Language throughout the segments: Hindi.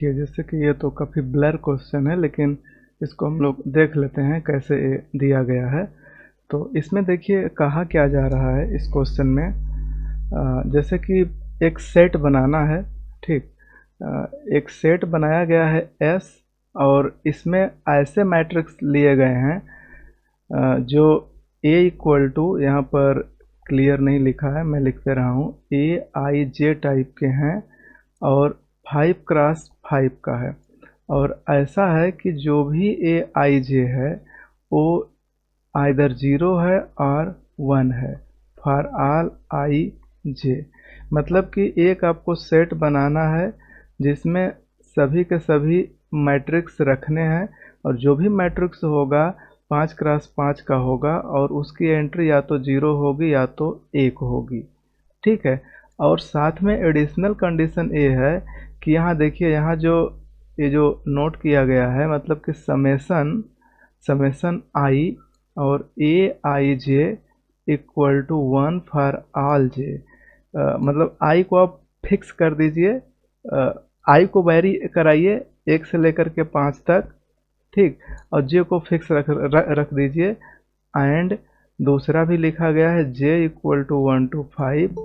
कि जैसे कि ये तो काफ़ी ब्लर क्वेश्चन है, लेकिन इसको हम लोग देख लेते हैं कैसे ये दिया गया है। तो इसमें देखिए कहा क्या जा रहा है इस क्वेश्चन में, जैसे कि एक सेट बनाना है, ठीक। एक सेट बनाया गया है एस, और इसमें ऐसे मैट्रिक्स लिए गए हैं जो ए इक्वल टू, यहाँ पर क्लियर नहीं लिखा है, मैं लिख दे रहा हूँ, ए आई जे टाइप के हैं और 5x5 का है। और ऐसा है कि जो भी ए आई जे है वो आइदर 0 है और 1 है, फॉर ऑल आई जे। मतलब कि एक आपको सेट बनाना है जिसमें सभी के सभी मैट्रिक्स रखने हैं, और जो भी मैट्रिक्स होगा 5x5 का होगा, और उसकी एंट्री या तो 0 होगी या तो 1 होगी, ठीक है। और साथ में एडिशनल कंडीशन ये है कि यहाँ देखिए, यहाँ जो ये जो नोट किया गया है, मतलब कि समेसन समेसन आई और ए आई J equal to 1 for all जे। मतलब आई को आप फिक्स कर दीजिए, आई को वेरी कराइए 1 से लेकर के 5 तक, ठीक। और जे को फिक्स रख दीजिए। एंड दूसरा भी लिखा गया है जे इक्वल टू 1 to 5,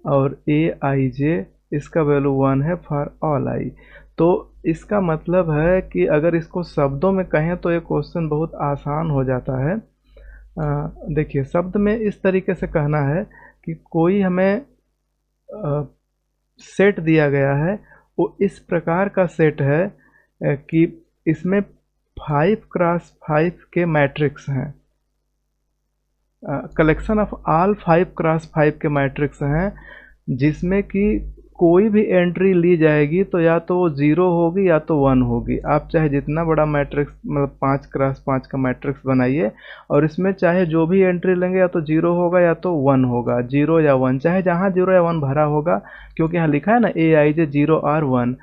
और ए आई जे इसका वैल्यू 1 है फॉर ऑल आई। तो इसका मतलब है कि अगर इसको शब्दों में कहें तो ये क्वेश्चन बहुत आसान हो जाता है। देखिए, शब्द में इस तरीके से कहना है कि कोई हमें सेट दिया गया है, वो इस प्रकार का सेट है कि इसमें 5x5 के मैट्रिक्स हैं, कलेक्शन ऑफ ऑल 5x5 के मैट्रिक्स हैं, जिसमें कि कोई भी एंट्री ली जाएगी तो या तो वो 0 होगी या तो 1 होगी। आप चाहे जितना बड़ा मैट्रिक्स, मतलब 5x5 का मैट्रिक्स बनाइए, और इसमें चाहे जो भी एंट्री लेंगे या तो 0 होगा या तो 1 होगा, 0 या 1, चाहे जहाँ 0 या 1 भरा होगा, क्योंकि यहाँ लिखा है ना ए आई जे 0 और 1।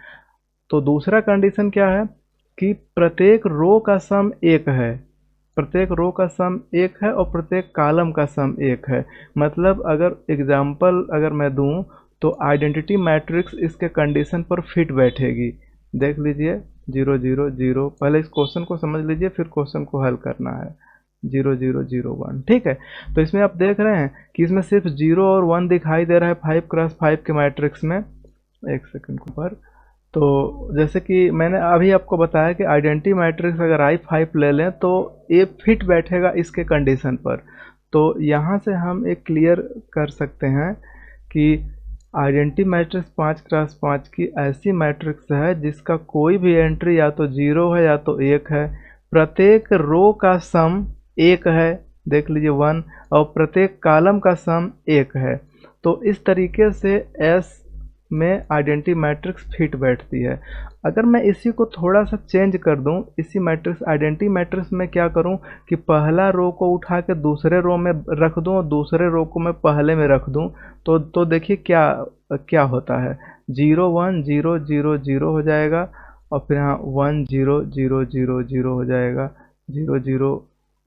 तो दूसरा कंडीशन क्या है कि प्रत्येक रो का सम 1 है, प्रत्येक रो का सम 1 है और प्रत्येक कॉलम का सम 1 है। मतलब अगर एग्जांपल अगर मैं दूं तो आइडेंटिटी मैट्रिक्स इसके कंडीशन पर फिट बैठेगी। देख लीजिए 0 0 0, पहले इस क्वेश्चन को समझ लीजिए फिर क्वेश्चन को हल करना है। 0 0 0 1, ठीक है। तो इसमें आप देख रहे हैं कि इसमें सिर्फ 0 और 1 दिखाई दे रहा है 5x5 के मैट्रिक्स में। एक सेकंड के ऊपर, तो जैसे कि मैंने अभी आपको बताया कि आइडेंटिटी मैट्रिक्स अगर I5 ले लें तो ये फिट बैठेगा इसके कंडीशन पर। तो यहाँ से हम एक क्लियर कर सकते हैं कि आइडेंटिटी मैट्रिक्स 5x5 की ऐसी मैट्रिक्स है जिसका कोई भी एंट्री या तो 0 है या तो 1 है, प्रत्येक रो का सम 1 है, देख लीजिए 1, और प्रत्येक कॉलम का सम 1 है। तो इस तरीके से एस में आइडेंटिटी मैट्रिक्स फिट बैठती है। अगर मैं इसी को थोड़ा सा चेंज कर दूं, इसी मैट्रिक्स आइडेंटिटी मैट्रिक्स में क्या करूं कि पहला रो को उठा के दूसरे रो में रख दूं और दूसरे रो को मैं पहले में रख दूं, तो देखिए क्या क्या होता है। 0 1 0 0 0 हो जाएगा, और फिर यहाँ 1 0 0 0 0 हो जाएगा, 0 0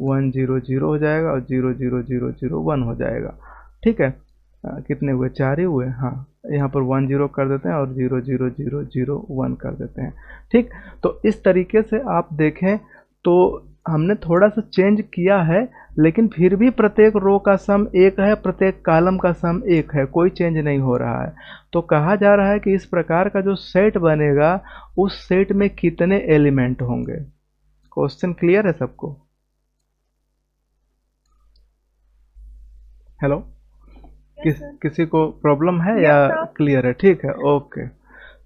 1 0 0 हो जाएगा, और 0 0 0 0 1 हो जाएगा, ठीक है। कितने हुए, 4 ही हुए। हाँ, यहाँ पर 1 0 कर देते हैं और 0 0 0 0 1 कर देते हैं, ठीक। तो इस तरीके से आप देखें तो हमने थोड़ा सा चेंज किया है, लेकिन फिर भी प्रत्येक रो का सम 1 है, प्रत्येक कॉलम का सम 1 है, कोई चेंज नहीं हो रहा है। तो कहा जा रहा है कि इस प्रकार का जो सेट बनेगा उस सेट में कितने एलिमेंट होंगे। क्वेश्चन क्लियर है सबको? हेलो, किसी को प्रॉब्लम है या क्लियर है? ठीक है, ओके।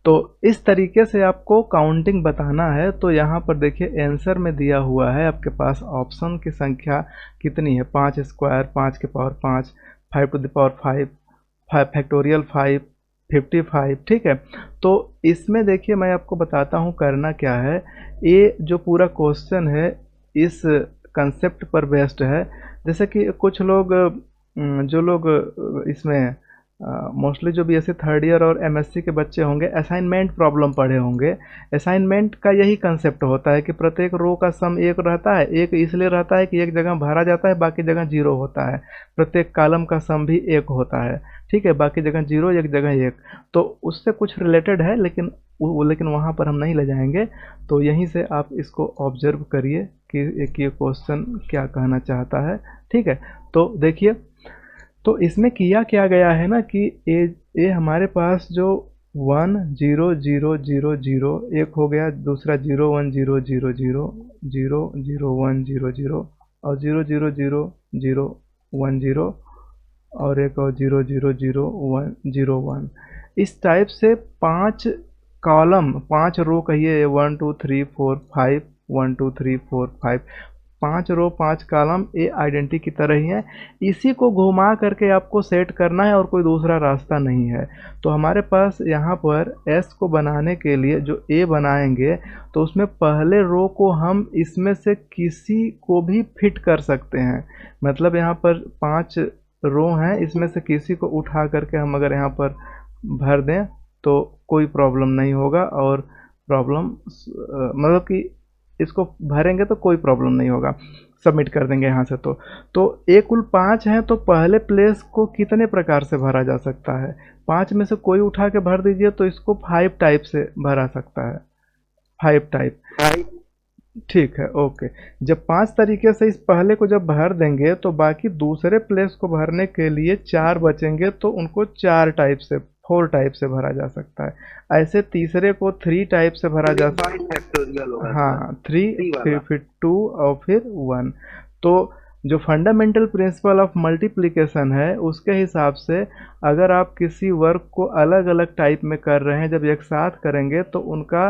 तो इस तरीके से आपको काउंटिंग बताना है। तो यहाँ पर देखिए आंसर में दिया हुआ है आपके पास ऑप्शन की संख्या कितनी है, 5 स्क्वायर, 5 के power 5, 5 to the power 5, 5 factorial 5, 55, ठीक है। तो इसमें देखिए मैं आपको बताता हूँ करना क्या है। ये जो पूरा क्वेश्चन है इस कंसेप्ट पर बेस्ड है। जैसे कि कुछ लोग जो लोग इसमें मोस्टली जो बीएससी थर्ड ईयर और एमएससी के बच्चे होंगे असाइनमेंट प्रॉब्लम पढ़े होंगे। असाइनमेंट का यही कंसेप्ट होता है कि प्रत्येक रो का सम एक रहता है, एक इसलिए रहता है कि एक जगह भरा जाता है, बाकी जगह जीरो होता है। प्रत्येक कॉलम का सम भी एक होता है, ठीक है, बाकी जगह जीरो, एक जगह एक। तो उससे कुछ रिलेटेड है, लेकिन वहाँ पर हम नहीं ले जाएंगे। तो यहीं से आप इसको ऑब्जर्व करिए कि ये क्वेश्चन क्या कहना चाहता है, ठीक है। तो देखिए, तो इसमें किया क्या गया है ना कि ये हमारे पास जो 1 0 0 0 0 एक हो गया, दूसरा 0 1 0 0 0 0 0 0 1 0 0 और 0 0 0 0 1 0 और एक और 0 0 0 1 0 1। इस टाइप से 5 कॉलम, 5 रो कहिए, 1 2 3 4 5, 1 2 3 4 5, 5 रो 5 कॉलम, ये आइडेंटिटी की तरह ही है। इसी को घुमा करके आपको सेट करना है और कोई दूसरा रास्ता नहीं है। तो हमारे पास यहाँ पर एस को बनाने के लिए जो ए बनाएंगे, तो उसमें पहले रो को हम इसमें से किसी को भी फिट कर सकते हैं। मतलब यहाँ पर 5 रो हैं, इसमें से किसी को उठा करके हम अगर यहाँ पर भर दें तो कोई प्रॉब्लम नहीं होगा। और प्रॉब्लम मतलब कि इसको भरेंगे तो कोई प्रॉब्लम नहीं होगा, सबमिट कर देंगे यहाँ से। तो ए कुल 5 हैं, तो पहले प्लेस को कितने प्रकार से भरा जा सकता है? 5 में से कोई उठा के भर दीजिए तो इसको 5 टाइप से भरा सकता है, 5 टाइप। ठीक है, ओके। जब 5 तरीके से इस पहले को जब भर देंगे तो बाकी दूसरे प्लेस को भरने के लिए 4 बचेंगे, तो उनको 4 टाइप से, 4 टाइप से भरा जा सकता है। ऐसे तीसरे को 3 टाइप से भरा जा सकता है। हाँ, 3 फिर 2 और फिर 1। तो जो फंडामेंटल प्रिंसिपल ऑफ मल्टीप्लिकेशन है उसके हिसाब से अगर आप किसी वर्क को अलग अलग टाइप में कर रहे हैं, जब एक साथ करेंगे तो उनका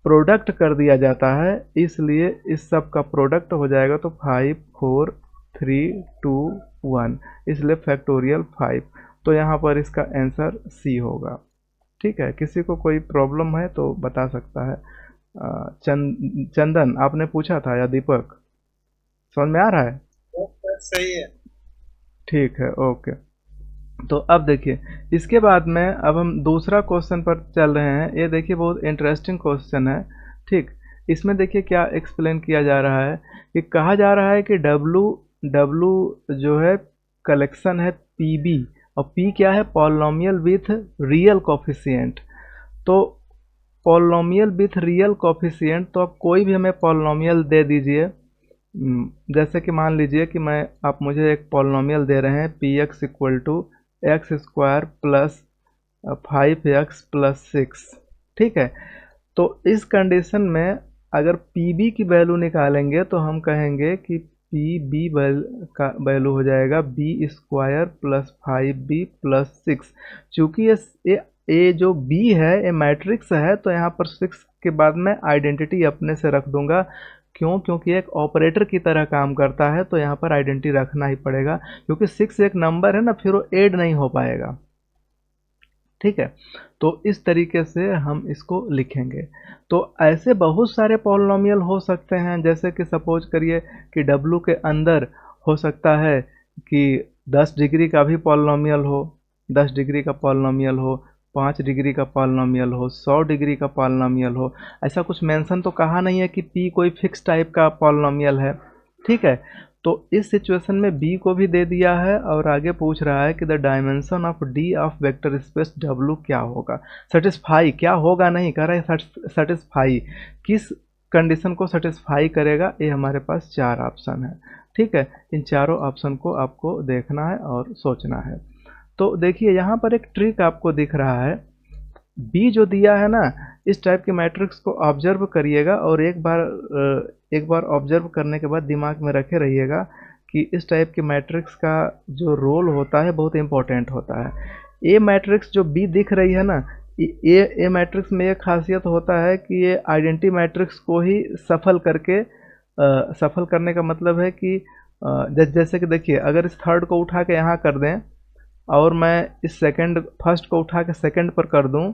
प्रोडक्ट कर दिया जाता है, इसलिए इस सब का प्रोडक्ट हो जाएगा। तो 5 4 3 2 1, इसलिए फैक्टोरियल 5। तो यहाँ पर इसका आंसर सी होगा, ठीक है। किसी को कोई प्रॉब्लम है तो बता सकता है। चंदन आपने पूछा था, या दीपक? समझ में आ रहा है? सही है। ठीक है, ओके। तो अब देखिए, इसके बाद में अब हम दूसरा क्वेश्चन पर चल रहे हैं। ये देखिए, बहुत इंटरेस्टिंग क्वेश्चन है, ठीक। इसमें देखिए क्या एक्सप्लेन किया जा रहा है कि कहा जा रहा है कि डब्लू डब्लू जो है कलेक्शन है पीबी, और पी क्या है? Polynomial with real coefficient. तो पॉलिनोमियल विथ रियल कोफिशिएंट, तो आप कोई भी हमें पॉलिनोमियल दे दीजिए। जैसे कि मान लीजिए कि आप मुझे एक पॉलिनोमियल दे रहे हैं p x equal to x square plus 5x+6, ठीक है। तो इस कंडीशन में अगर पी बी की वैल्यू निकालेंगे तो हम कहेंगे कि पी बी का वैल्यू हो जाएगा बी स्क्वायर प्लस 5b+6। चूँकि ये जो बी है ये मैट्रिक्स है, तो यहाँ पर 6 के बाद मैं आइडेंटिटी अपने से रख दूंगा। क्यों? क्योंकि एक ऑपरेटर की तरह काम करता है, तो यहाँ पर आइडेंटिटी रखना ही पड़ेगा, क्योंकि 6 एक नंबर है ना, फिर वो ऐड नहीं हो पाएगा, ठीक है। तो इस तरीके से हम इसको लिखेंगे। तो ऐसे बहुत सारे पॉलिनोमियल हो सकते हैं, जैसे कि सपोज करिए कि डब्लू के अंदर हो सकता है कि 10 डिग्री का भी पॉलिनोमियल हो, 10 डिग्री का पॉलिनोमियल हो, 5 डिग्री का पॉलिनोमियल हो, 100 डिग्री का पॉलिनोमियल हो। ऐसा कुछ मेंशन तो कहा नहीं है कि पी कोई फिक्स टाइप का पॉलिनोमियल है, ठीक है। तो इस सिचुएशन में बी को भी दे दिया है, और आगे पूछ रहा है कि the dimension of D of vector space W क्या होगा। सेटिस्फाई क्या होगा नहीं, कह रहा है सेटिस्फाई, किस कंडीशन को सेटिस्फाई करेगा। ये हमारे पास 4 ऑप्शन है, ठीक है। इन चारों ऑप्शन को आपको देखना है और सोचना है। तो देखिए, यहाँ पर एक ट्रिक आपको दिख रहा है। बी जो दिया है ना, इस टाइप के मैट्रिक्स को ऑब्जर्व करिएगा, और एक बार ऑब्जर्व करने के बाद दिमाग में रखे रहिएगा कि इस टाइप के मैट्रिक्स का जो रोल होता है बहुत इंपॉर्टेंट होता है। ए मैट्रिक्स जो बी दिख रही है ना, ए मैट्रिक्स में ये खासियत होता है कि ये आइडेंटिटी मैट्रिक्स को ही सफल करके सफल करने का मतलब है कि जैसे कि देखिए, अगर इस थर्ड को उठा के यहाँ कर दें और मैं इस फर्स्ट को उठा के सेकंड पर कर दूं,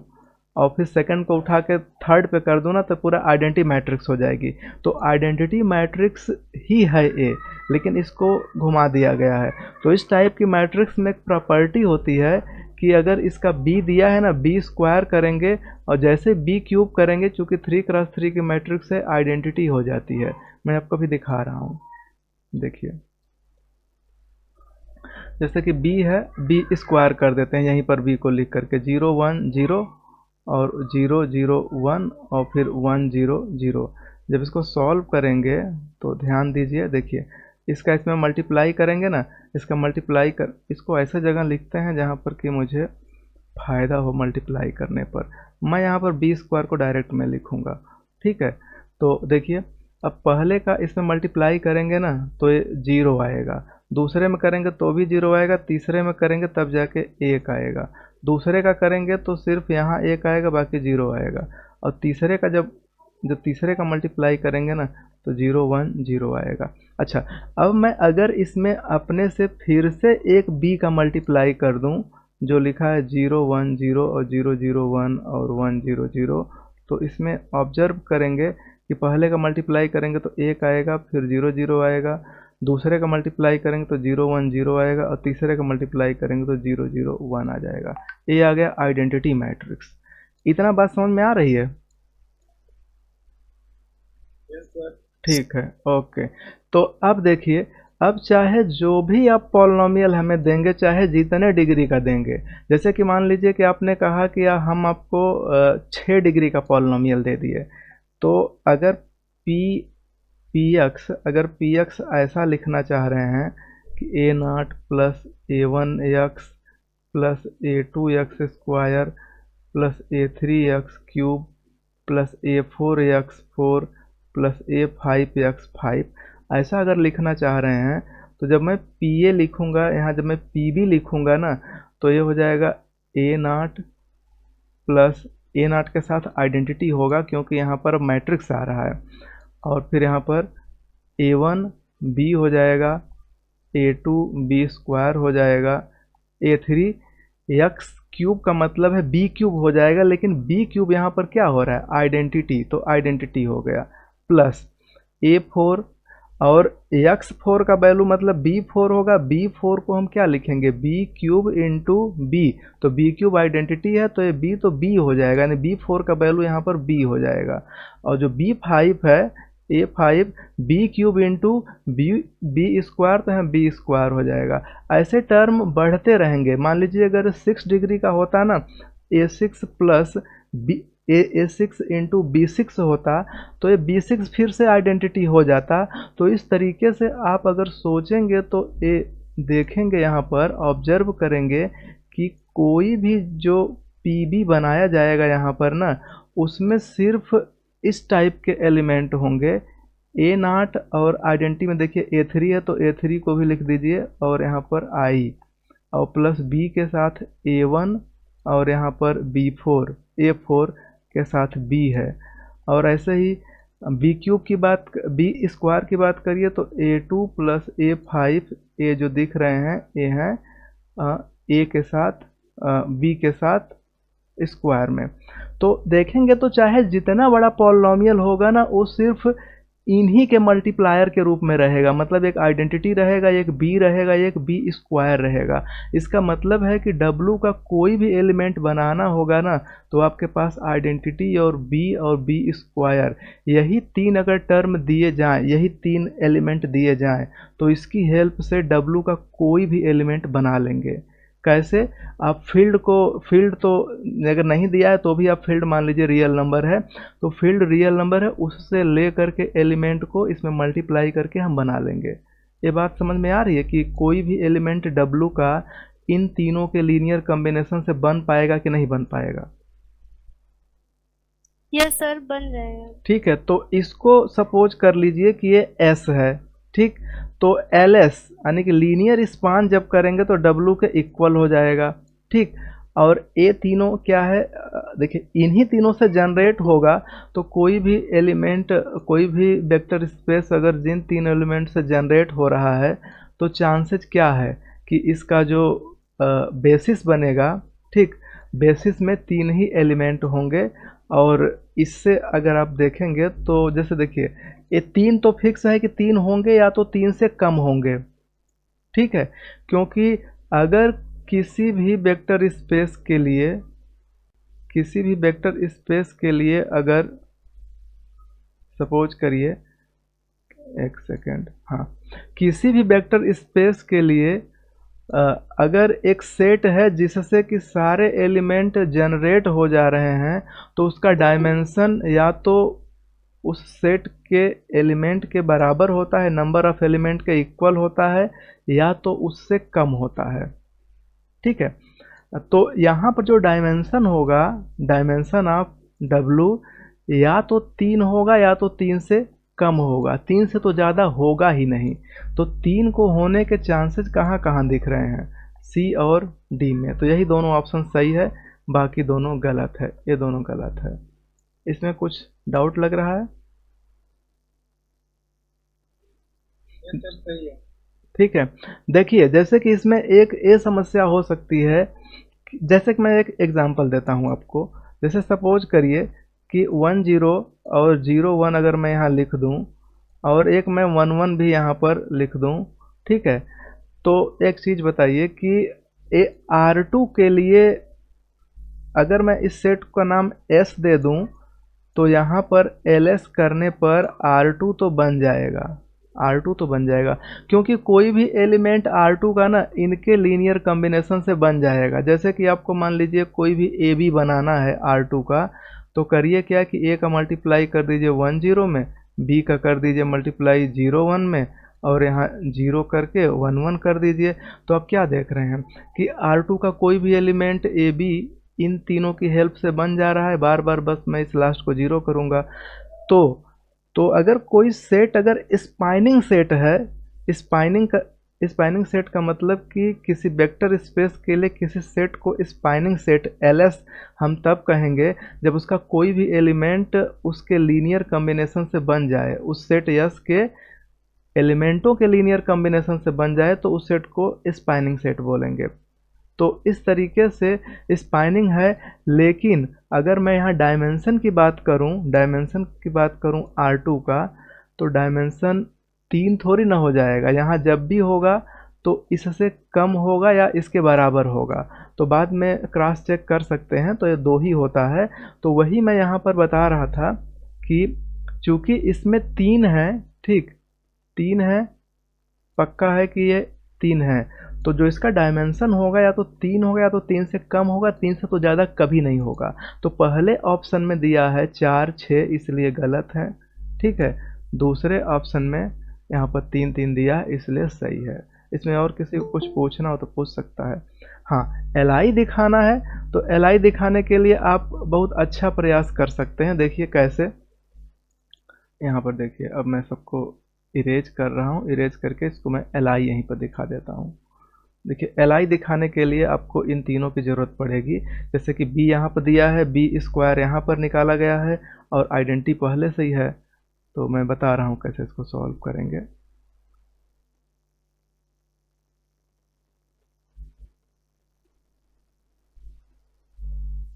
और फिर सेकंड को उठा के थर्ड पे कर दूँ ना, तो पूरा आइडेंटिटी मैट्रिक्स हो जाएगी। तो आइडेंटिटी मैट्रिक्स ही है ए, लेकिन इसको घुमा दिया गया है। तो इस टाइप की मैट्रिक्स में एक प्रॉपर्टी होती है कि अगर इसका बी दिया है ना, बी स्क्वायर करेंगे और जैसे बी क्यूब करेंगे, चूँकि 3x3 की मैट्रिक्स है, आइडेंटिटी हो जाती है। मैं आपको भी दिखा रहा हूँ, देखिए। जैसे कि b है, b स्क्वायर कर देते हैं यहीं पर b को लिख करके 0 1 0 और 0 0 1 और फिर 1 0 0। जब इसको सॉल्व करेंगे तो ध्यान दीजिए, देखिए इसका इसमें मल्टीप्लाई करेंगे ना, इसका मल्टीप्लाई कर, इसको ऐसे जगह लिखते हैं जहाँ पर कि मुझे फ़ायदा हो मल्टीप्लाई करने पर। मैं यहाँ पर b स्क्वायर को डायरेक्ट में लिखूँगा, ठीक है। तो देखिए अब पहले का इसमें मल्टीप्लाई करेंगे ना तो ये 0 आएगा, दूसरे में करेंगे तो भी 0 आएगा, तीसरे में करेंगे तब जाके 1 आएगा, दूसरे का करेंगे तो सिर्फ यहाँ 1 आएगा, बाकी 0 आएगा। और तीसरे का जब तीसरे का मल्टीप्लाई करेंगे ना तो 0 1 0 आएगा। अच्छा, अब मैं अगर इसमें अपने से फिर से एक b का मल्टीप्लाई कर दूं, जो लिखा है 0 1 0 और 0 0 1 और 1 0 0, तो इसमें ऑब्जर्व करेंगे कि पहले का मल्टीप्लाई करेंगे तो 1 आएगा, फिर 0 0 आएगा, दूसरे का मल्टीप्लाई करेंगे तो 0 1 0 आएगा और तीसरे का मल्टीप्लाई करेंगे तो 0 0 1 आ जाएगा। ये आ गया आइडेंटिटी मैट्रिक्स। इतना बात समझ में आ रही है? ठीक है, ओके। तो अब देखिए, अब चाहे जो भी आप पॉलिनॉमियल हमें देंगे, चाहे जितने डिग्री का देंगे, जैसे कि मान लीजिए कि आपने कहा कि हम आपको 6 डिग्री का पॉलिनॉमियल दे दिए, तो अगर अगर पी एक्स ऐसा लिखना चाह रहे हैं कि a0 plus a1x plus a2x square plus a3x³ plus a4x4 plus a5x5, ऐसा अगर लिखना चाह रहे हैं, तो जब मैं pa लिखूंगा, यहाँ जब मैं pb लिखूंगा ना, तो ये हो जाएगा a0 प्लस a0 के साथ आइडेंटिटी होगा क्योंकि यहाँ पर मैट्रिक्स आ रहा है, और फिर यहाँ पर a1 b हो जाएगा, a2 b स्क्वायर हो जाएगा, a3 x³ का मतलब है b³ हो जाएगा, लेकिन b³ यहाँ पर क्या हो रहा है, आइडेंटिटी, तो आइडेंटिटी हो गया, प्लस a4 और x4 का वैल्यू मतलब b4 होगा, b4 को हम क्या लिखेंगे, b³ इंटू b, तो b³ आइडेंटिटी है तो ये b तो b हो जाएगा, यानी b4 का वैल्यू यहाँ पर b हो जाएगा। और जो b5 है, a5 b³ into b square, तो यहाँ b स्क्वायर हो जाएगा। ऐसे टर्म बढ़ते रहेंगे। मान लीजिए अगर 6 डिग्री का होता ना, a6 plus a6 into b6 होता, तो ये b6 फिर से आइडेंटिटी हो जाता। तो इस तरीके से आप अगर सोचेंगे तो ये देखेंगे, यहाँ पर ऑब्जर्व करेंगे कि कोई भी जो pb बनाया जाएगा यहाँ पर ना, उसमें सिर्फ इस टाइप के एलिमेंट होंगे, a0 और आइडेंटिटी में देखिए a3 है तो a3 को भी लिख दीजिए, और यहाँ पर i, और प्लस b के साथ a1 और यहाँ पर b4 a4 के साथ b है। और ऐसे ही b³ की बात, b स्क्वायर की बात करिए तो a2 प्लस a5, ये जो दिख रहे हैं ये हैं a के साथ b के साथ स्क्वायर में। तो देखेंगे तो चाहे जितना बड़ा पॉलिनॉमियल होगा ना, वो सिर्फ इन्हीं के मल्टीप्लायर के रूप में रहेगा, मतलब एक आइडेंटिटी रहेगा, एक b रहेगा, एक b स्क्वायर रहेगा। इसका मतलब है कि w का कोई भी एलिमेंट बनाना होगा ना, तो आपके पास आइडेंटिटी और b स्क्वायर, यही तीन अगर टर्म दिए जाएं, यही तीन एलिमेंट दिए जाएं, तो इसकी हेल्प से w का कोई भी एलिमेंट बना लेंगे। कैसे? आप फील्ड तो अगर नहीं दिया है तो भी आप फील्ड मान लीजिए रियल नंबर है, तो फील्ड रियल नंबर है, उससे ले करके एलिमेंट को इसमें मल्टीप्लाई करके हम बना लेंगे। ये बात समझ में आ रही है कि कोई भी एलिमेंट w का इन तीनों के लीनियर कॉम्बिनेशन से बन पाएगा कि नहीं बन पाएगा? यस सर, बन जाएगा। ठीक है, तो इसको सपोज कर लीजिए कि ये s है, ठीक, तो ls यानी कि लीनियर स्पान जब करेंगे तो w के इक्वल हो जाएगा, ठीक। और ये तीनों क्या है, देखिए इन्हीं तीनों से जनरेट होगा, तो कोई भी एलिमेंट, कोई भी वेक्टर स्पेस अगर जिन तीन एलिमेंट से जनरेट हो रहा है, तो चांसेस क्या है कि इसका जो बेसिस बनेगा, ठीक, बेसिस में 3 ही एलिमेंट होंगे। और इससे अगर आप देखेंगे तो जैसे देखिए, ये 3 तो फिक्स है कि 3 होंगे या तो 3 से कम होंगे, ठीक है। क्योंकि अगर किसी भी वेक्टर स्पेस के लिए अगर सपोज करिए, एक सेकेंड, हाँ, किसी भी वेक्टर स्पेस के लिए अगर एक सेट है जिससे कि सारे एलिमेंट जनरेट हो जा रहे हैं, तो उसका डायमेंशन या तो उस सेट के एलिमेंट के बराबर होता है, नंबर ऑफ एलिमेंट के इक्वल होता है, या तो उससे कम होता है, ठीक है। तो यहाँ पर जो डायमेंशन होगा, डायमेंशन ऑफ W, या तो 3 होगा या तो 3 से कम होगा, 3 से तो ज़्यादा होगा ही नहीं। तो 3 को होने के चांसेस कहाँ कहाँ दिख रहे हैं, C और D में। तो यही दोनों ऑप्शन सही है, बाकी दोनों गलत है, ये दोनों गलत है। इसमें कुछ डाउट लग रहा है? सही है, ठीक है। देखिए, जैसे कि इसमें एक ये समस्या हो सकती है, जैसे कि मैं एक एग्जांपल देता हूं आपको। जैसे सपोज करिए कि 10 और 01 अगर मैं यहाँ लिख दूं, और एक मैं 11 भी यहाँ पर लिख दूं, ठीक है। तो एक चीज़ बताइए कि ए R2 के लिए अगर मैं इस सेट का नाम S दे दूं, तो यहाँ पर LS करने पर R2 तो बन जाएगा, R2 तो बन जाएगा, क्योंकि कोई भी एलिमेंट R2 का ना इनके लीनियर कॉम्बिनेशन से बन जाएगा। जैसे कि आपको मान लीजिए कोई भी AB बनाना है R2 का, तो करिए क्या कि A का मल्टीप्लाई कर दीजिए 10 में, B का कर दीजिए मल्टीप्लाई 01 में, और यहाँ 0 करके 11 कर दीजिए। तो आप क्या देख रहे हैं कि R2 का कोई भी एलिमेंट AB इन तीनों की हेल्प से बन जा रहा है। बार बार बस मैं इस लास्ट को 0 करूँगा। तो अगर कोई सेट अगर स्पाइनिंग सेट है, स्पाइनिंग सेट का मतलब कि किसी वेक्टर स्पेस के लिए किसी सेट को स्पाइनिंग सेट LS हम तब कहेंगे जब उसका कोई भी एलिमेंट उसके लीनियर कॉम्बिनेशन से बन जाए, उस सेट S के एलिमेंटों के लीनियर कॉम्बिनेशन से बन जाए, तो उस सेट को स्पाइनिंग सेट बोलेंगे। तो इस तरीके से स्पाइनिंग है। लेकिन अगर मैं यहाँ डायमेंशन की बात करूँ R2 का, तो डायमेंशन 3 थोड़ी ना हो जाएगा। यहाँ जब भी होगा तो इससे कम होगा या इसके बराबर होगा। तो बाद में क्रॉस चेक कर सकते हैं, तो ये 2 ही होता है। तो वही मैं यहाँ पर बता रहा था कि चूंकि इसमें 3 है, ठीक, 3 है, पक्का है कि ये 3 है, तो जो इसका डायमेंशन होगा या तो 3 होगा या तो 3 से कम होगा, 3 से तो ज़्यादा कभी नहीं होगा। तो पहले ऑप्शन में दिया है 4 6, इसलिए गलत है, ठीक है। दूसरे ऑप्शन में यहाँ पर 3 3 दिया है, इसलिए सही है। इसमें और किसी को कुछ पूछना हो तो पूछ सकता है। हाँ, LI दिखाना है, तो LI दिखाने के लिए आप बहुत अच्छा प्रयास कर सकते हैं। देखिए कैसे, यहाँ पर देखिए, अब मैं सबको इरेज कर रहा हूँ, इरेज करके इसको मैं LI यहीं पर दिखा देता हूँ। देखिए, LI दिखाने के लिए आपको इन तीनों की ज़रूरत पड़ेगी। जैसे कि B यहाँ पर दिया है, B स्क्वायर यहाँ पर निकाला गया है, और आइडेंटिटी पहले से ही है। तो मैं बता रहा हूँ कैसे इसको सॉल्व करेंगे।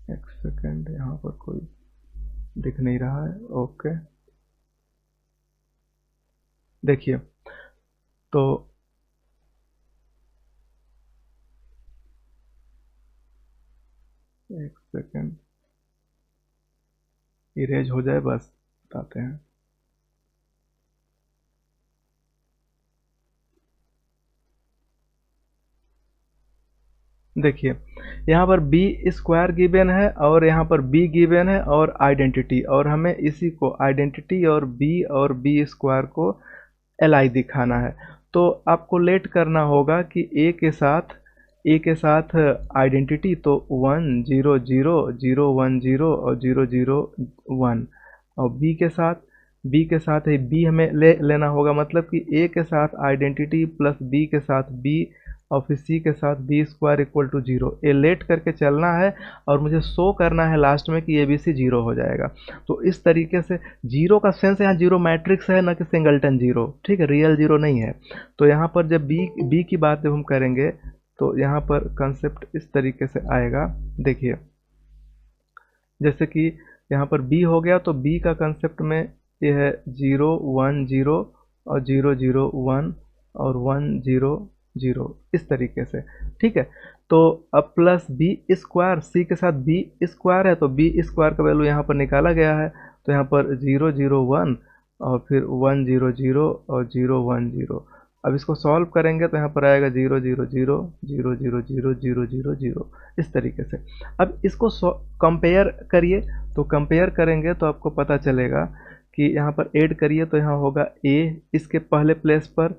एक सेकेंड, यहाँ पर कोई दिख नहीं रहा है। ओके, देखिए, तो एक सेकेंड, इरेज हो जाए बस बताते हैं। देखिए, यहाँ पर B स्क्वायर गिवन है, और यहाँ पर B गिवन है, और आइडेंटिटी, और हमें इसी को आइडेंटिटी और B स्क्वायर को LI दिखाना है। तो आपको लेट करना होगा कि A के साथ आइडेंटिटी, तो 1 0 0 0 1 0 और 0 0 1, और B के साथ है, B हमें लेना होगा, मतलब कि A के साथ आइडेंटिटी प्लस B के साथ B, और फिर C के साथ B स्क्वायर इक्वल टू 0। ये लेट करके चलना है, और मुझे शो करना है लास्ट में कि ABC 0 हो जाएगा। तो इस तरीके से 0 का सेंस, यहाँ 0 मैट्रिक्स है, ना कि सिंगलटन 0, ठीक है, रियल 0 नहीं है। तो यहाँ पर जब B की बात जब हम करेंगे, तो यहाँ पर कंसेप्ट इस तरीके से आएगा। देखिए, जैसे कि यहाँ पर बी हो गया, तो बी का कंसेप्ट में ये है 0 1 0 और 0 0 1 और 1 0 0, इस तरीके से। ठीक है, तो अब प्लस बी स्क्वायर, सी के साथ बी स्क्वायर है, तो बी स्क्वायर का वैल्यू यहाँ पर निकाला गया है, तो यहाँ पर 0 0 1 और फिर 1 0 0 और 0 1 0। अब इसको सॉल्व करेंगे तो यहाँ पर आएगा 0 0 0 0 0 0 0 0 0, इस तरीके से। अब इसको कंपेयर करिए, तो कंपेयर करेंगे तो आपको पता चलेगा कि यहाँ पर ऐड करिए तो यहाँ होगा ए इसके पहले प्लेस पर,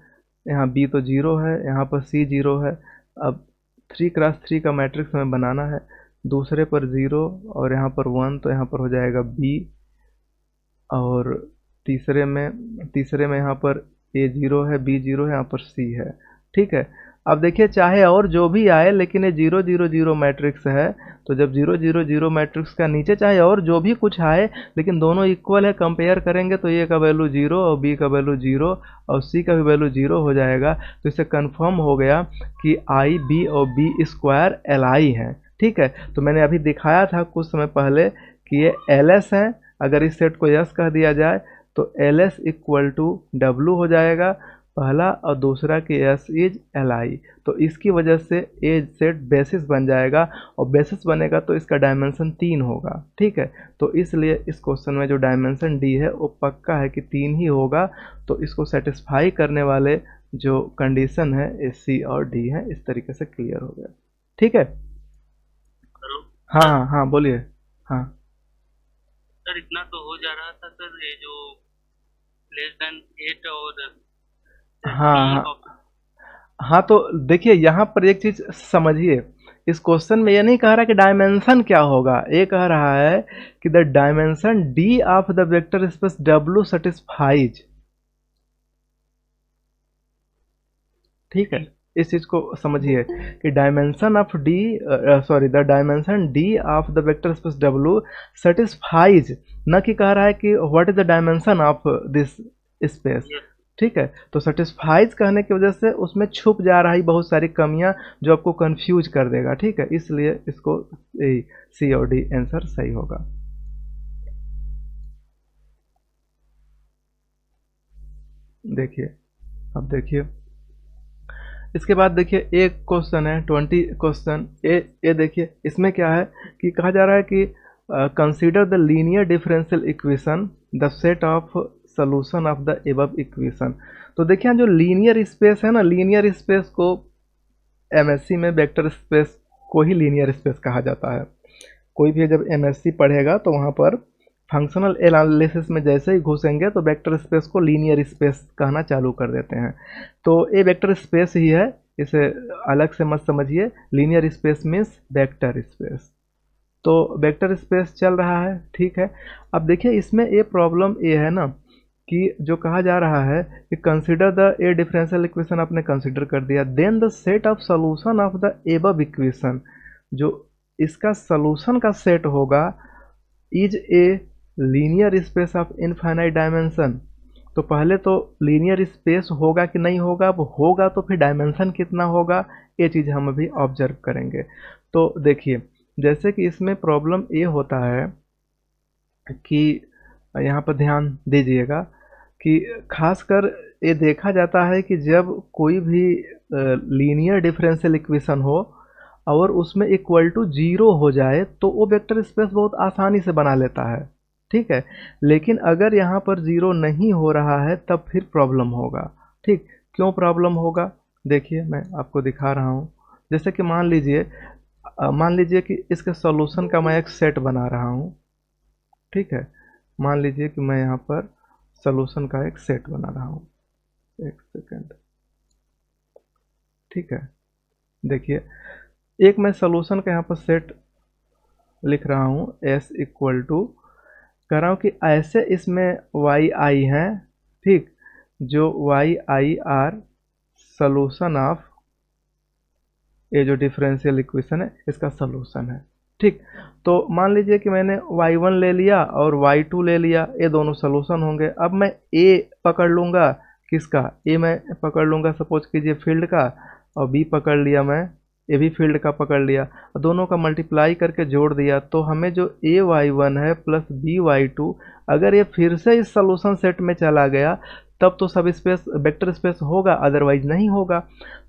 यहाँ बी तो 0 है, यहाँ पर सी 0 है। अब 3x3 का मैट्रिक्स हमें बनाना है, दूसरे पर 0 और यहाँ पर 1, तो यहाँ पर हो जाएगा बी, और तीसरे में यहाँ पर ए 0 है, बी 0 है, यहाँ पर सी है। ठीक है, अब देखिए चाहे और जो भी आए, लेकिन ये 0 0 0 मैट्रिक्स है, तो जब 0 0 0 मैट्रिक्स का नीचे चाहे और जो भी कुछ आए, लेकिन दोनों इक्वल है, कंपेयर करेंगे तो ए का वैल्यू 0 और बी का वैल्यू 0 और सी का भी वैल्यू 0 हो जाएगा। तो इससे कंफर्म हो गया कि आई बी और बी स्क्वायर एल आई है। ठीक है, तो मैंने अभी दिखाया था कुछ समय पहले कि ये एल एस है। अगर इस सेट को यस कह दिया जाए तो L S equal to W हो जाएगा पहला, और दूसरा कि एस इज एल आई। तो इसकी वजह से ए सेट बेसिस बन जाएगा, और बेसिस बनेगा तो इसका डायमेंशन 3 होगा। ठीक है, तो इसलिए इस क्वेश्चन में जो डायमेंशन डी है वो पक्का है कि 3 ही होगा। तो इसको सेटिस्फाई करने वाले जो कंडीशन है ए सी और डी है। इस तरीके से क्लियर हो गया। ठीक है, हाँ हाँ हाँ बोलिए। हाँ सर इतना तो हो जा रहा था सर, ये जो लेस देन 8 और हाँ बी हाँ ऑफ। हाँ, तो देखिए यहाँ पर एक चीज समझिए, इस क्वेश्चन में ये नहीं कह रहा कि डायमेंशन क्या होगा, ये कह रहा है कि the dimension D of the vector space W satisfies. ठीक है, इस चीज को समझिए कि dimension of D, sorry, the dimension D of the vector space W satisfies, न कि कह रहा है कि what is the dimension of this space. ठीक है, तो सेटिस्फाइज कहने की वजह से उसमें छुप जा रही बहुत सारी कमियां जो आपको कंफ्यूज कर देगा। ठीक है, इसलिए इसको सी और डी आंसर सही होगा। देखिए, अब देखिए इसके बाद देखिए एक क्वेश्चन है 20 क्वेश्चन ए देखिए इसमें क्या है कि कहा जा रहा है कि consider the linear differential equation the set of solution of the above equation. तो देखिए जो लीनियर स्पेस है ना, लीनियर स्पेस को एमएससी में वेक्टर स्पेस को ही लीनियर स्पेस कहा जाता है। कोई भी जब एमएससी पढ़ेगा तो वहाँ पर फंक्शनल एनालिसिस में जैसे ही घुसेंगे तो वेक्टर स्पेस को लीनियर स्पेस कहना चालू कर देते हैं। तो ये वेक्टर स्पेस ही है, इसे अलग से मत समझिए। Linear space means vector space. तो वेक्टर स्पेस चल रहा है, ठीक है। अब देखिए इसमें ये प्रॉब्लम ये है ना कि जो कहा जा रहा है कि consider the a differential equation आपने कंसीडर कर दिया, then the set of solution of the above equation, जो इसका सॉल्यूशन का सेट होगा, is a linear space of infinite dimension. तो पहले तो लीनियर स्पेस होगा कि नहीं होगा, अब होगा तो फिर डायमेंशन कितना होगा, ये चीज़ हम अभी ऑब्जर्व करेंगे। तो देखिए जैसे कि इसमें प्रॉब्लम ये होता है कि यहाँ पर ध्यान दीजिएगा कि खासकर ये देखा जाता है कि जब कोई भी लीनियर डिफरेंशियल इक्वेशन हो और उसमें इक्वल टू 0 हो जाए तो वो वेक्टर स्पेस बहुत आसानी से बना लेता है, ठीक है। लेकिन अगर यहाँ पर 0 नहीं हो रहा है तब फिर प्रॉब्लम होगा, ठीक। क्यों प्रॉब्लम होगा, देखिए मैं आपको दिखा रहा हूँ। जैसे कि मान लीजिए कि इसके सॉल्यूशन का मैं एक सेट बना रहा हूँ, ठीक है। मान लीजिए कि मैं यहाँ पर सॉल्यूशन का एक सेट बना रहा हूँ, एक सेकेंड, ठीक है। देखिए एक मैं सॉल्यूशन का यहाँ पर सेट लिख रहा हूँ, s इक्वल टू कह रहा हूँ कि ऐसे इसमें वाई आई हैं, ठीक, जो y i are solution of ये जो डिफरेंशियल इक्वेशन है इसका सॉल्यूशन है, ठीक। तो मान लीजिए कि मैंने y1 ले लिया और y2 ले लिया, ये दोनों सॉल्यूशन होंगे। अब मैं a पकड़ लूँगा, किसका, a मैं पकड़ लूँगा सपोज कीजिए फील्ड का, और b पकड़ लिया मैं ए भी फील्ड का पकड़ लिया, दोनों का मल्टीप्लाई करके जोड़ दिया, तो हमें जो ay1 है प्लस by2, अगर ये फिर से इस सॉल्यूशन सेट में चला गया तब तो सब स्पेस वेक्टर स्पेस होगा, अदरवाइज नहीं होगा।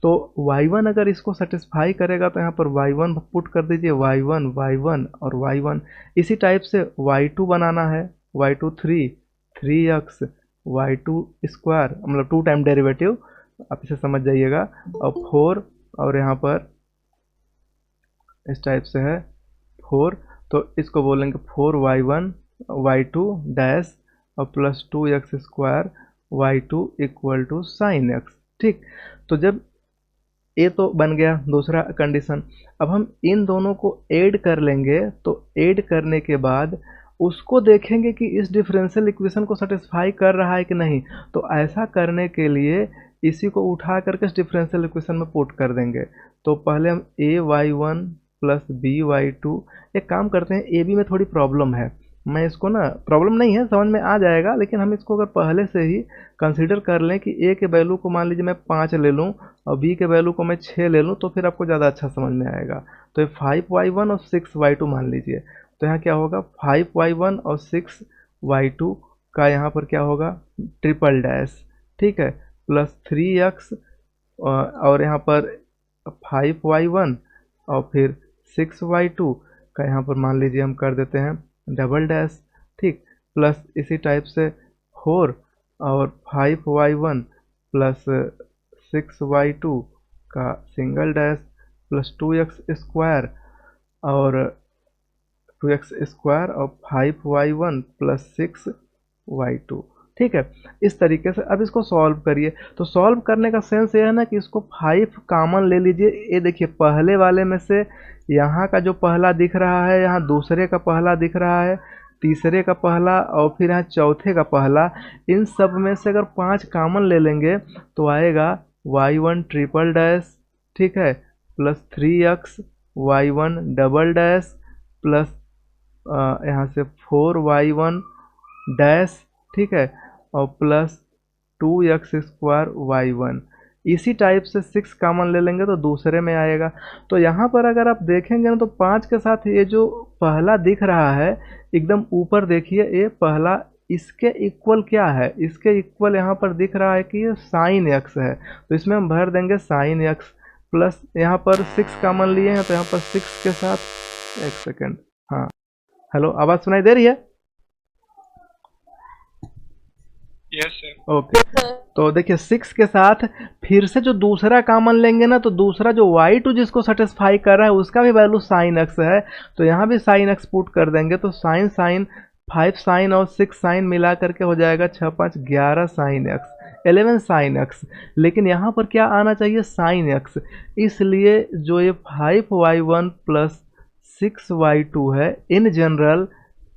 तो y1 अगर इसको सेटिस्फाई करेगा तो यहाँ पर y1 पुट कर दीजिए, y1 y1 और y1। इसी टाइप से y2 बनाना है, y2 3x y2 स्क्वायर, मतलब 2 टाइम डेरिवेटिव, आप इसे समझ जाइएगा, और 4, और यहाँ पर इस टाइप से है 4, तो इसको बोलेंगे 4y1 y2 डैश और plus 2x square y2 equal to sine x. ठीक, तो जब ए तो बन गया दूसरा कंडीशन, अब हम इन दोनों को ऐड कर लेंगे, तो ऐड करने के बाद उसको देखेंगे कि इस डिफरेंशियल इक्वेशन को सेटिस्फाई कर रहा है कि नहीं। तो ऐसा करने के लिए इसी को उठा करके इस डिफरेंशियल इक्वेशन में पुट कर देंगे। तो पहले हम ay1 प्लस by2, एक काम करते हैं, ए बी में थोड़ी प्रॉब्लम है, मैं इसको ना, प्रॉब्लम नहीं है, समझ में आ जाएगा, लेकिन हम इसको अगर पहले से ही कंसीडर कर लें कि ए के वैल्यू को मान लीजिए मैं 5 ले लूँ और बी के वैल्यू को मैं 6 ले लूँ, तो फिर आपको ज़्यादा अच्छा समझ में आएगा। तो ये 5y1 और 6y2 मान लीजिए, तो यहाँ क्या होगा 5y1 और 6y2 का यहाँ पर क्या होगा ट्रिपल डैश, ठीक है, प्लस 3x और यहाँ पर 5y1 और फिर 6y2 का यहाँ पर मान लीजिए हम कर देते हैं डबल डैश, ठीक, प्लस इसी टाइप से 4 और 5y1 प्लस 6y2 का single dash plus 2x square और 2x स्क्वायर और 5y1 प्लस 6y2। ठीक है, इस तरीके से अब इसको सॉल्व करिए। तो सॉल्व करने का सेंस ये है ना कि इसको 5 कॉमन ले लीजिए। ये देखिए पहले वाले में से यहाँ का जो पहला दिख रहा है, यहाँ दूसरे का पहला दिख रहा है, तीसरे का पहला और फिर यहाँ चौथे का पहला, इन सब में से अगर 5 कॉमन ले लेंगे तो आएगा y1 ट्रिपल डैश, ठीक है, plus 3x y1 double dash plus यहाँ से 4y1 डैश, ठीक है, और प्लस 2x स्क्वायर y1। इसी टाइप से 6 कॉमन ले लेंगे तो दूसरे में आएगा। तो यहाँ पर अगर आप देखेंगे ना तो 5 के साथ ये जो पहला दिख रहा है एकदम ऊपर देखिए, ये पहला इसके इक्वल क्या है, इसके इक्वल यहाँ पर दिख रहा है कि ये साइन x है, तो इसमें हम भर देंगे साइन x, प्लस यहाँ पर 6 कॉमन लिए हैं तो यहाँ पर 6 के साथ, एक सेकेंड, हाँ, हेलो, आवाज़ सुनाई दे रही है? Yes sir. ओके, तो देखिए 6 के साथ फिर से जो दूसरा कॉमन लेंगे ना, तो दूसरा जो y2 जिसको सेटिस्फाई कर रहा है उसका भी वैल्यू साइन x है, तो यहाँ भी साइन x पुट कर देंगे, तो साइन साइन 5 साइन और 6 साइन मिला करके हो जाएगा 6 5 11 साइन x 11 साइन x। लेकिन यहाँ पर क्या आना चाहिए साइन x, इसलिए जो ये 5y1 प्लस 6y2 है, in general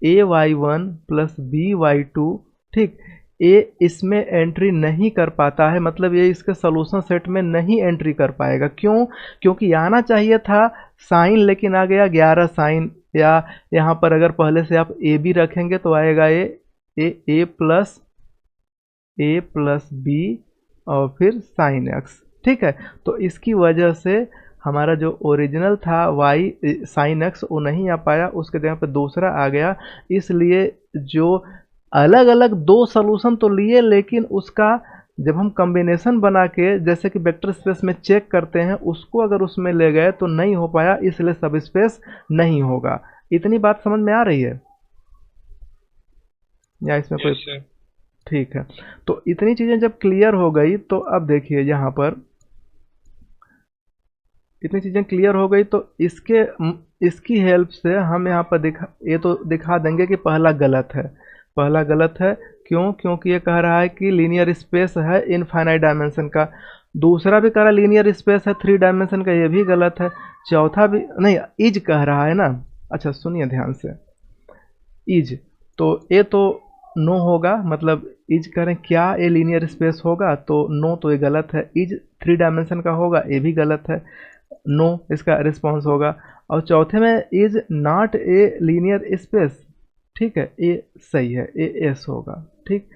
ay1 plus by2, ठीक, ये इसमें एंट्री नहीं कर पाता है, मतलब ये इसके सॉल्यूशन सेट में नहीं एंट्री कर पाएगा। क्यों? क्योंकि आना चाहिए था साइन, लेकिन आ गया 11 साइन, या यहाँ पर अगर पहले से आप ए बी रखेंगे तो आएगा ए प्लस बी और फिर साइन एक्स, ठीक है। तो इसकी वजह से हमारा जो ओरिजिनल था वाई साइन एक्स वो नहीं आ पाया, उसके जगह पे दूसरा आ गया। इसलिए जो अलग अलग दो सॉल्यूशन तो लिए, लेकिन उसका जब हम कॉम्बिनेशन बना के जैसे कि वेक्टर स्पेस में चेक करते हैं, उसको अगर उसमें ले गए तो नहीं हो पाया, इसलिए सब स्पेस नहीं होगा। इतनी बात समझ में आ रही है या इसमें कोई? ठीक है, तो इतनी चीज़ें जब क्लियर हो गई तो अब देखिए यहाँ पर इतनी चीज़ें क्लियर हो गई तो इसकी हेल्प से हम यहाँ पर दिखा देंगे कि पहला गलत है। पहला गलत है क्यों? क्योंकि ये कह रहा है कि लीनियर स्पेस है इनफाइनाइट डायमेंशन का। दूसरा भी कह रहा है लीनियर स्पेस है 3 डायमेंशन का, ये भी गलत है। चौथा भी नहीं, इज कह रहा है ना। अच्छा सुनिए ध्यान से, इज तो ये तो नो होगा, मतलब इज करें क्या ये लीनियर स्पेस होगा, तो नो, तो ये गलत है। इज 3 डायमेंशन का होगा, ये भी गलत है, नो इसका रिस्पॉन्स होगा। और चौथे में is not a linear space, ठीक है, ये सही है, ए एस होगा, ठीक,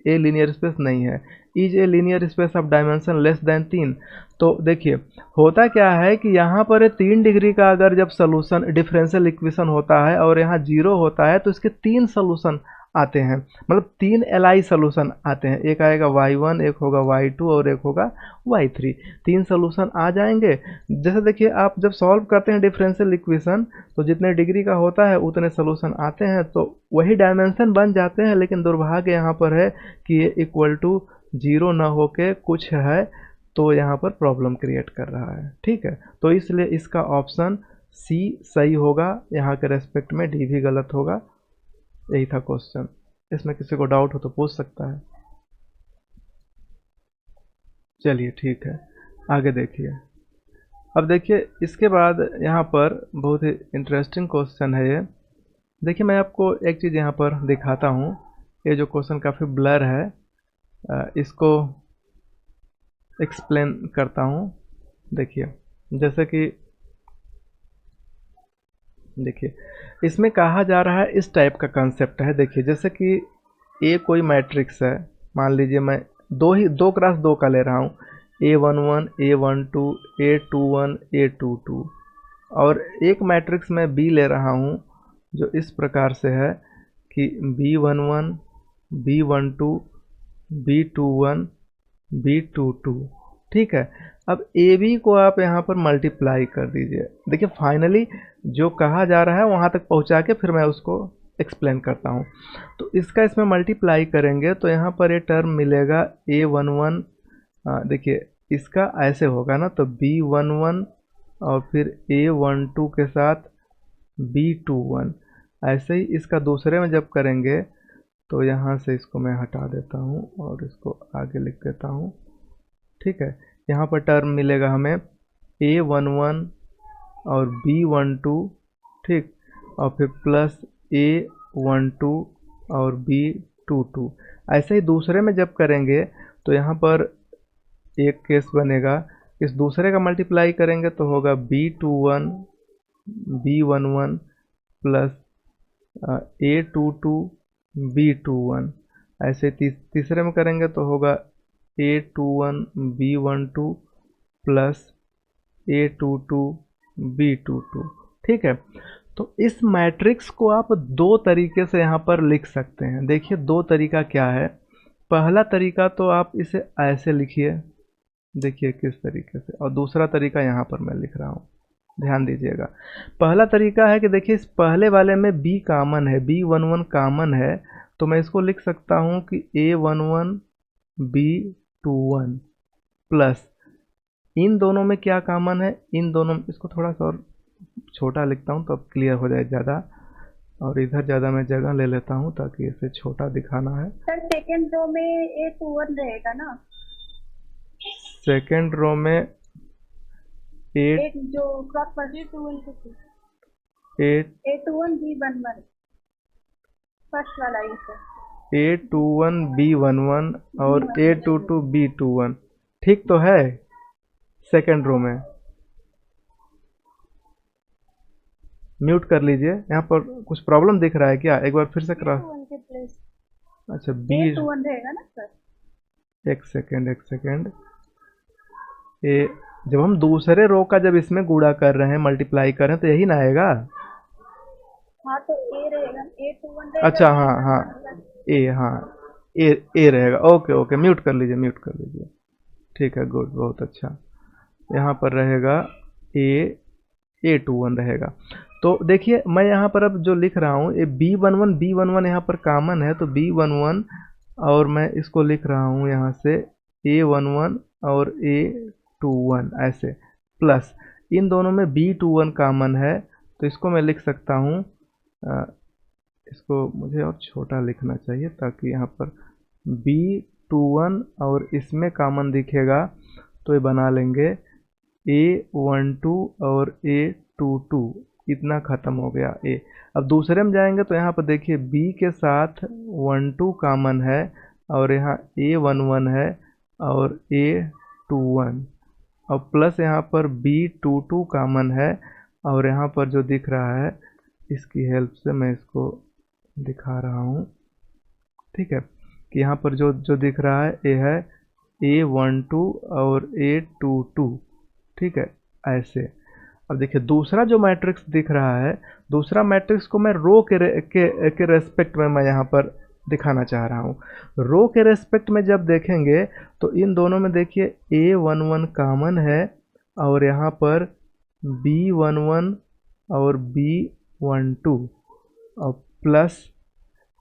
ए लीनियर स्पेस नहीं है। Is a linear space of dimension less than 3। तो देखिए होता क्या है कि यहाँ पर 3 डिग्री का अगर जब सोल्यूशन डिफरेंशियल इक्वेशन होता है और यहाँ 0 होता है तो इसके 3 सोल्यूशन आते हैं, मतलब 3 एलआई सोल्यूशन आते हैं। एक आएगा y1, एक होगा y2 और एक होगा y3। 3 सोल्यूशन आ जाएंगे। जैसे देखिए आप जब सॉल्व करते हैं डिफरेंशियल इक्वेशन तो जितने डिग्री का होता है उतने सोल्यूशन आते हैं, तो वही डायमेंशन बन जाते हैं। लेकिन दुर्भाग्य यहाँ पर है कि ये इक्वल टू 0 ना होके कुछ है, तो यहाँ पर प्रॉब्लम क्रिएट कर रहा है। ठीक है, तो इसलिए इसका ऑप्शन सी सही होगा, यहाँ के रेस्पेक्ट में डी भी गलत होगा। यही था क्वेश्चन। इसमें किसी को डाउट हो तो पूछ सकता है। चलिए ठीक है, आगे देखिए। अब देखिए इसके बाद यहाँ पर बहुत ही इंटरेस्टिंग क्वेश्चन है ये। देखिए मैं आपको एक चीज़ यहाँ पर दिखाता हूँ। ये जो क्वेश्चन काफ़ी ब्लर है, इसको एक्सप्लेन करता हूँ। देखिए जैसे कि देखिए इसमें कहा जा रहा है, इस टाइप का कंसेप्ट है। देखिए जैसे कि ए कोई मैट्रिक्स है, मान लीजिए मैं 2x2 का ले रहा हूँ, A11 A12 A21 A22, और एक मैट्रिक्स में बी ले रहा हूँ जो इस प्रकार से है कि B11 B12 B21 B22। ठीक है, अब ए बी को आप यहाँ पर मल्टीप्लाई कर दीजिए। देखिए फाइनली जो कहा जा रहा है वहाँ तक पहुँचा के फिर मैं उसको एक्सप्लेन करता हूँ। तो इसका इसमें मल्टीप्लाई करेंगे तो यहाँ पर ये टर्म मिलेगा A11। देखिए इसका ऐसे होगा ना, तो B11 और फिर A12 के साथ B21। ऐसे ही इसका दूसरे में जब करेंगे तो यहाँ से इसको मैं हटा देता हूँ और इसको आगे लिख देता हूँ। ठीक है, यहाँ पर टर्म मिलेगा हमें A11 और B12, ठीक, और फिर प्लस A12 और B22। ऐसे ही दूसरे में जब करेंगे तो यहाँ पर एक केस बनेगा, इस दूसरे का मल्टीप्लाई करेंगे तो होगा B21 B11 plus A22 B21। ऐसे तीसरे में करेंगे तो होगा A21 B12 plus A22 B22। ठीक है, तो इस मैट्रिक्स को आप दो तरीके से यहाँ पर लिख सकते हैं। देखिए दो तरीका क्या है। पहला तरीका तो आप इसे ऐसे लिखिए, देखिए किस तरीके से, और दूसरा तरीका यहाँ पर मैं लिख रहा हूँ, ध्यान दीजिएगा। पहला तरीका है कि देखिए इस पहले वाले में B कामन है, B11 कामन है, तो मैं इसको लिख सकता हूँ कि A11 B21 प्लस इन दोनों में क्या कामन है, इन दोनों में, इसको थोड़ा सा और छोटा लिखता हूँ तो अब क्लियर हो जाए ज़्यादा, और इधर ज़्यादा मैं जगह ले लेता हूँ ताकि इसे छोटा दिखाना है। सर सेकेंड रो में A21 रहेगा ना? सेकेंड रो में एक जो क्रॉस पर A21 B11 फर्स्ट वाला ही सर। A21 B11 और A22 B21, ठीक तो है। सेकेंड रो में म्यूट कर लीजिए, यहाँ पर कुछ प्रॉब्लम दिख रहा है क्या? एक बार फिर से क्रॉस, अच्छा A21 रहेगा ना सर? एक सेकेंड ए, जब हम दूसरे रो का जब इसमें गुणा कर रहे हैं, मल्टीप्लाई कर रहे हैं, तो यही ना आएगा। हाँ तो A रहेगा, A21 रहेगा। अच्छा हाँ ए रहेगा। ओके म्यूट कर लीजिए। ठीक है, गुड, बहुत अच्छा। यहाँ पर रहेगा A21 रहेगा। तो देखिए मैं यहाँ पर अब जो लिख रहा हूँ, ये B11 यहाँ पर कामन है, तो B11, और मैं इसको लिख रहा हूँ यहाँ से A11 और A21 ऐसे, प्लस इन दोनों में B21 कामन है, तो इसको मैं लिख सकता हूँ, इसको मुझे और छोटा लिखना चाहिए ताकि यहाँ पर B21 और इसमें कामन दिखेगा, तो ये बना लेंगे A12 और A22। इतना ख़त्म हो गया A। अब दूसरे में जाएंगे तो यहाँ पर देखिए B के साथ 12 कामन है, और यहाँ A11 है और A21, और प्लस यहाँ पर B22 कामन है, और यहाँ पर जो दिख रहा है इसकी हेल्प से मैं इसको दिखा रहा हूँ। ठीक है, कि यहाँ पर जो जो दिख रहा है ये है A12 और A22, ठीक है, ऐसे। अब देखिए दूसरा जो मैट्रिक्स दिख रहा है, दूसरा मैट्रिक्स को मैं रो के रेस्पेक्ट में मैं यहाँ पर दिखाना चाह रहा हूँ। रो के रेस्पेक्ट में जब देखेंगे तो इन दोनों में देखिए A11 कॉमन है और यहाँ पर B11 और B12 और प्लस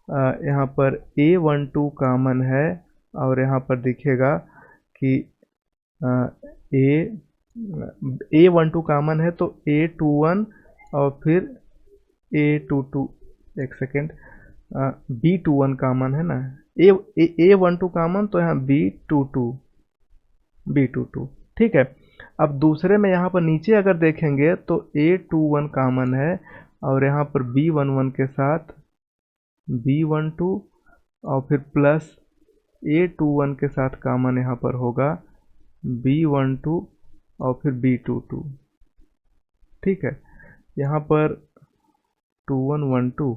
यहाँ पर A12 कॉमन है और यहाँ पर दिखेगा कि A12 कॉमन है तो A21 और फिर A22, एक सेकेंड, B21 कॉमन है ना, A12 कॉमन तो यहाँ B22, ठीक है। अब दूसरे में यहाँ पर नीचे अगर देखेंगे तो A21 कॉमन है और यहाँ पर B11 के साथ B12 और फिर प्लस A21 के साथ कॉमन यहाँ पर होगा B12 और फिर B22, ठीक है। यहाँ पर 2112,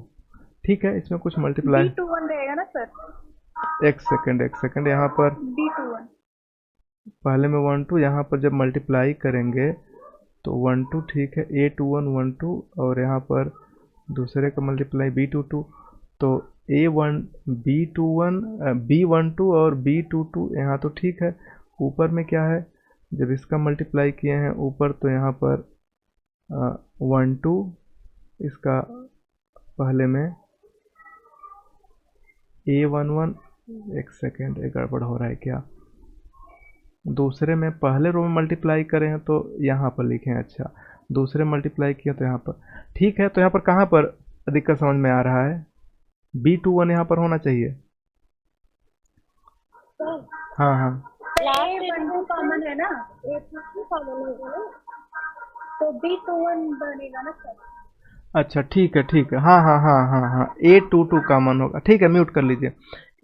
ठीक है, इसमें कुछ मल्टीप्लाई, B21 रहेगा ना सर? एक सेकंड, यहाँ पर B21 पहले में 12, यहाँ पर जब मल्टीप्लाई करेंगे तो 12, ठीक है, A21 12 और यहाँ पर दूसरे का मल्टीप्लाई B22, तो A1 B21 B12 और B22 यहाँ तो ठीक है। ऊपर में क्या है, जब इसका मल्टीप्लाई किए हैं ऊपर तो यहाँ पर 12, इसका पहले में A11, एक सेकेंड, एक गड़बड़ हो रहा है क्या, दूसरे में पहले रो में मल्टीप्लाई करें हैं तो यहाँ पर लिखें, अच्छा दूसरे मल्टीप्लाई किया तो यहाँ पर, ठीक है। तो यहाँ पर कहाँ पर दिक्कत समझ में आ रहा है, B21 यहाँ पर होना चाहिए, सर हाँ हाँ, A12 कॉमन है ना, A22 कॉमन है तो B21 बनेगा ना सर? अच्छा ठीक है, हाँ, A22 कॉमन होगा, ठीक है, म्यूट कर लीजिए।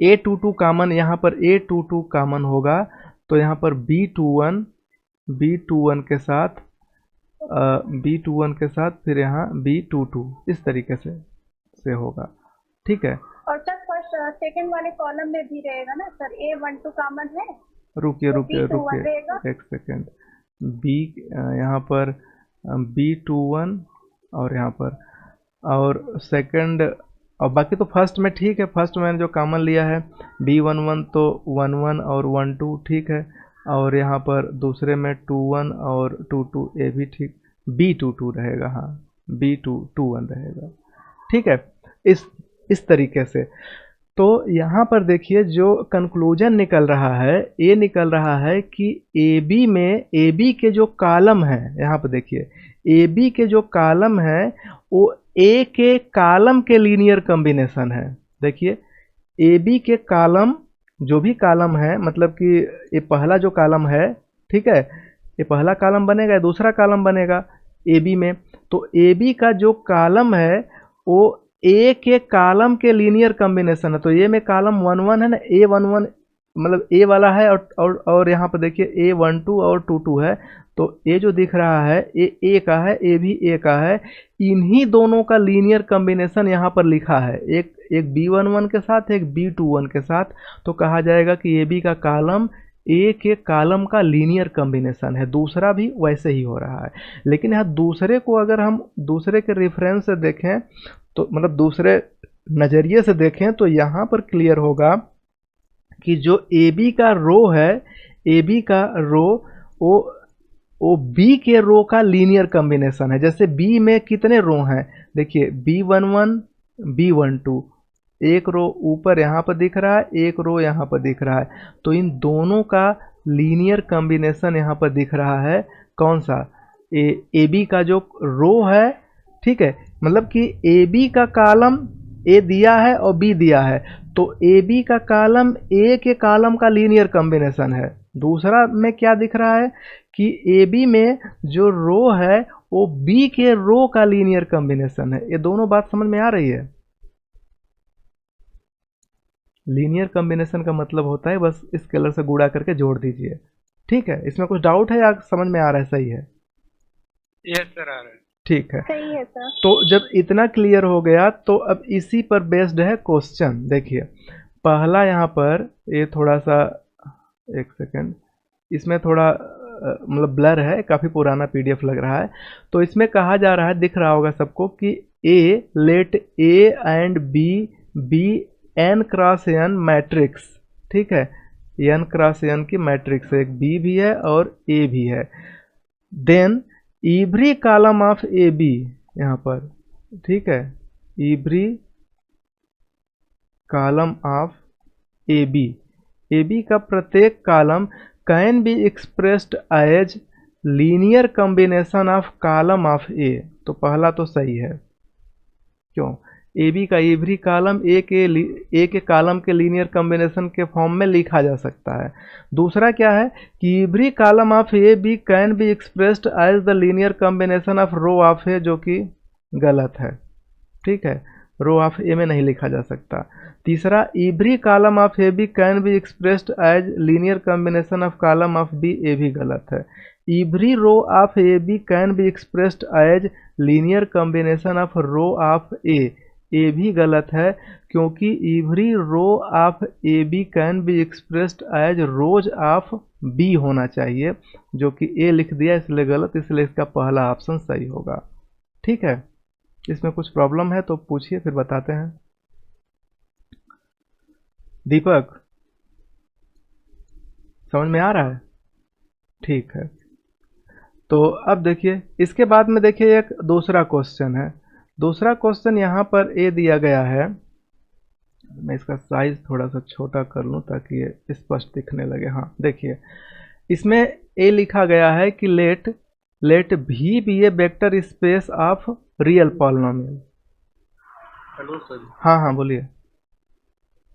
A22 कॉमन, यहाँ पर A22 कॉमन होगा तो यहाँ पर B21 के साथ B21 के साथ फिर यहाँ B22, इस तरीके से होगा, ठीक है। और सर फर्स्ट सेकंड वाले कॉलम में भी रहेगा ना सर? A12 कॉमन है रुकिए तो रुकिए B21 रुकिए रहेगा। एक सेकेंड, यहाँ पर B21 और यहाँ पर और सेकंड, और बाकी तो फर्स्ट में ठीक है, फर्स्ट में मैंने जो कॉमन लिया है B11 तो 11 और 12, ठीक है, और यहाँ पर दूसरे में 21 और 22, ये भी ठीक, B22 रहेगा, हाँ B21 रहेगा, ठीक है। इस तरीके से तो यहाँ पर देखिए जो कंक्लूजन निकल रहा है, ये निकल रहा है कि ए बी के जो कॉलम है, यहाँ पर देखिए ए बी के जो कॉलम है वो ए के कॉलम के लीनियर कॉम्बिनेशन है। देखिए ए बी के कॉलम, जो भी कॉलम है, मतलब कि ये पहला जो कॉलम है, ठीक है, ये पहला कॉलम बनेगा, दूसरा कॉलम बनेगा ए बी में, तो ए बी का जो कॉलम है वो ए के कॉलम के लीनियर कॉम्बिनेशन है। तो ये में कॉलम 11 है ना, A11 मतलब ए वाला है और यहाँ पर देखिए A12 और 22 है, तो ये जो दिख रहा है ये ए का है, ए भी ए का है, इन्हीं दोनों का लीनियर कॉम्बिनेशन यहाँ पर लिखा है, एक B11 के साथ, एक B21 के साथ, तो कहा जाएगा कि ए बी का कॉलम ए के कॉलम का लीनियर कॉम्बिनेशन है। दूसरा भी वैसे ही हो रहा है, लेकिन यहाँ दूसरे को अगर हम दूसरे के रेफरेंस से देखें तो मतलब दूसरे नज़रिए से देखें तो यहाँ पर क्लियर होगा कि जो ए बी का रो है, ए बी का रो वो बी के रो का लीनियर कॉम्बिनेशन है। जैसे बी में कितने रो हैं, देखिए B11 B12, एक रो ऊपर यहाँ पर दिख रहा है, एक रो यहाँ पर दिख रहा है, तो इन दोनों का लीनियर कॉम्बिनेशन यहाँ पर दिख रहा है। कौन सा, ए बी का जो रो है, ठीक है, मतलब कि ए बी का कॉलम ए दिया है और बी दिया है, तो ए बी का कॉलम ए के कॉलम का लीनियर कॉम्बिनेशन है। दूसरा में क्या दिख रहा है कि ए बी में जो रो है वो बी के रो का लीनियर कॉम्बिनेशन है। ये दोनों बात समझ में आ रही है। लीनियर कॉम्बिनेशन का मतलब होता है बस स्केलर से गुणा करके जोड़ दीजिए, ठीक है। इसमें कुछ डाउट है या समझ में आ रहा है, सही है? यस सर, आ रहा है। ठीक है, सही है सर। तो जब इतना क्लियर हो गया तो अब इसी पर बेस्ड है क्वेश्चन। देखिए पहला यहाँ पर ये थोड़ा सा, एक सेकेंड, इसमें थोड़ा मतलब ब्लर है, काफ़ी पुराना पीडीएफ लग रहा है। तो इसमें कहा जा रहा है, दिख रहा होगा सबको, कि A let A and B N cross N matrix, ठीक है, एन क्रॉस एन की मैट्रिक्स है, एक बी भी है और ए भी है। Then every column of A B, यहाँ पर, ठीक है, every column of A B का प्रत्येक column can be expressed as linear combination of column of A. तो पहला तो सही है, क्यों, ए बी का एवरी कॉलम ए के कॉलम के लीनियर कॉम्बिनेशन के फॉर्म में लिखा जा सकता है। दूसरा क्या है कि every column of A B can be expressed as the linear combination of row of A, जो कि गलत है, ठीक है, रो ऑफ ए में नहीं लिखा जा सकता। तीसरा, every column of A B can be expressed as linear combination of column of B, ए भी गलत है। Every row of A B can be expressed as linear combination of row of A भी गलत है, क्योंकि every row of A B can be expressed as rows of B होना चाहिए, जो कि ए लिख दिया इसलिए गलत, इसलिए इसका पहला ऑप्शन सही होगा। ठीक है, इसमें कुछ प्रॉब्लम है तो पूछिए, फिर बताते हैं। दीपक, समझ में आ रहा है? ठीक है, तो अब देखिए, इसके बाद में देखिए एक दूसरा क्वेश्चन है। दूसरा क्वेश्चन यहाँ पर ए दिया गया है, मैं इसका साइज थोड़ा सा छोटा कर लूँ ताकि ये स्पष्ट दिखने लगे। हाँ देखिए, इसमें ए लिखा गया है कि let V be a vector space of real polynomial. Hello sir. हाँ हाँ बोलिए।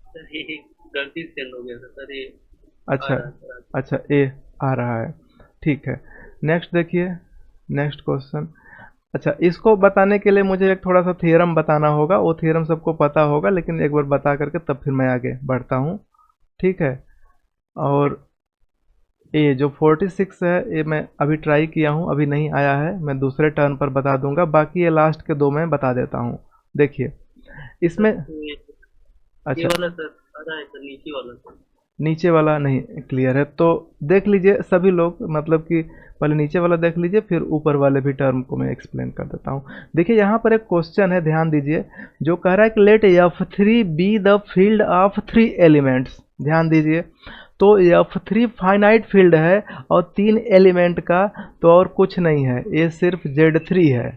सर ये गलती से सेंड हो गया था सर, ये अच्छा आ रहा है सर। अच्छा, ए आ रहा है, ठीक है। नेक्स्ट देखिए, नेक्स्ट क्वेश्चन। अच्छा, इसको बताने के लिए मुझे एक थोड़ा सा थ्योरम बताना होगा, वो थ्योरम सबको पता होगा, लेकिन एक बार बता करके तब फिर मैं आगे बढ़ता हूँ, ठीक है। और ए जो 46 है, ये मैं अभी ट्राई किया हूँ, अभी नहीं आया है, मैं दूसरे टर्न पर बता दूंगा, बाकी ये लास्ट के दो मैं बता देता हूँ। देखिए इसमें, ये अच्छा वाला सर आ रहा है सर, नीचे वाला सर। नीचे वाला नहीं क्लियर है, तो देख लीजिए सभी लोग, मतलब कि पहले नीचे वाला देख लीजिए, फिर ऊपर वाले भी टर्म को मैं एक्सप्लेन कर देता हूँ। देखिए यहाँ पर एक क्वेश्चन है, ध्यान दीजिए, जो कह रहा है कि let F3 be the field of 3 elements. ध्यान दीजिए, तो F3 फाइनाइट फील्ड है और 3 एलिमेंट का तो और कुछ नहीं है, ये सिर्फ Z3 है,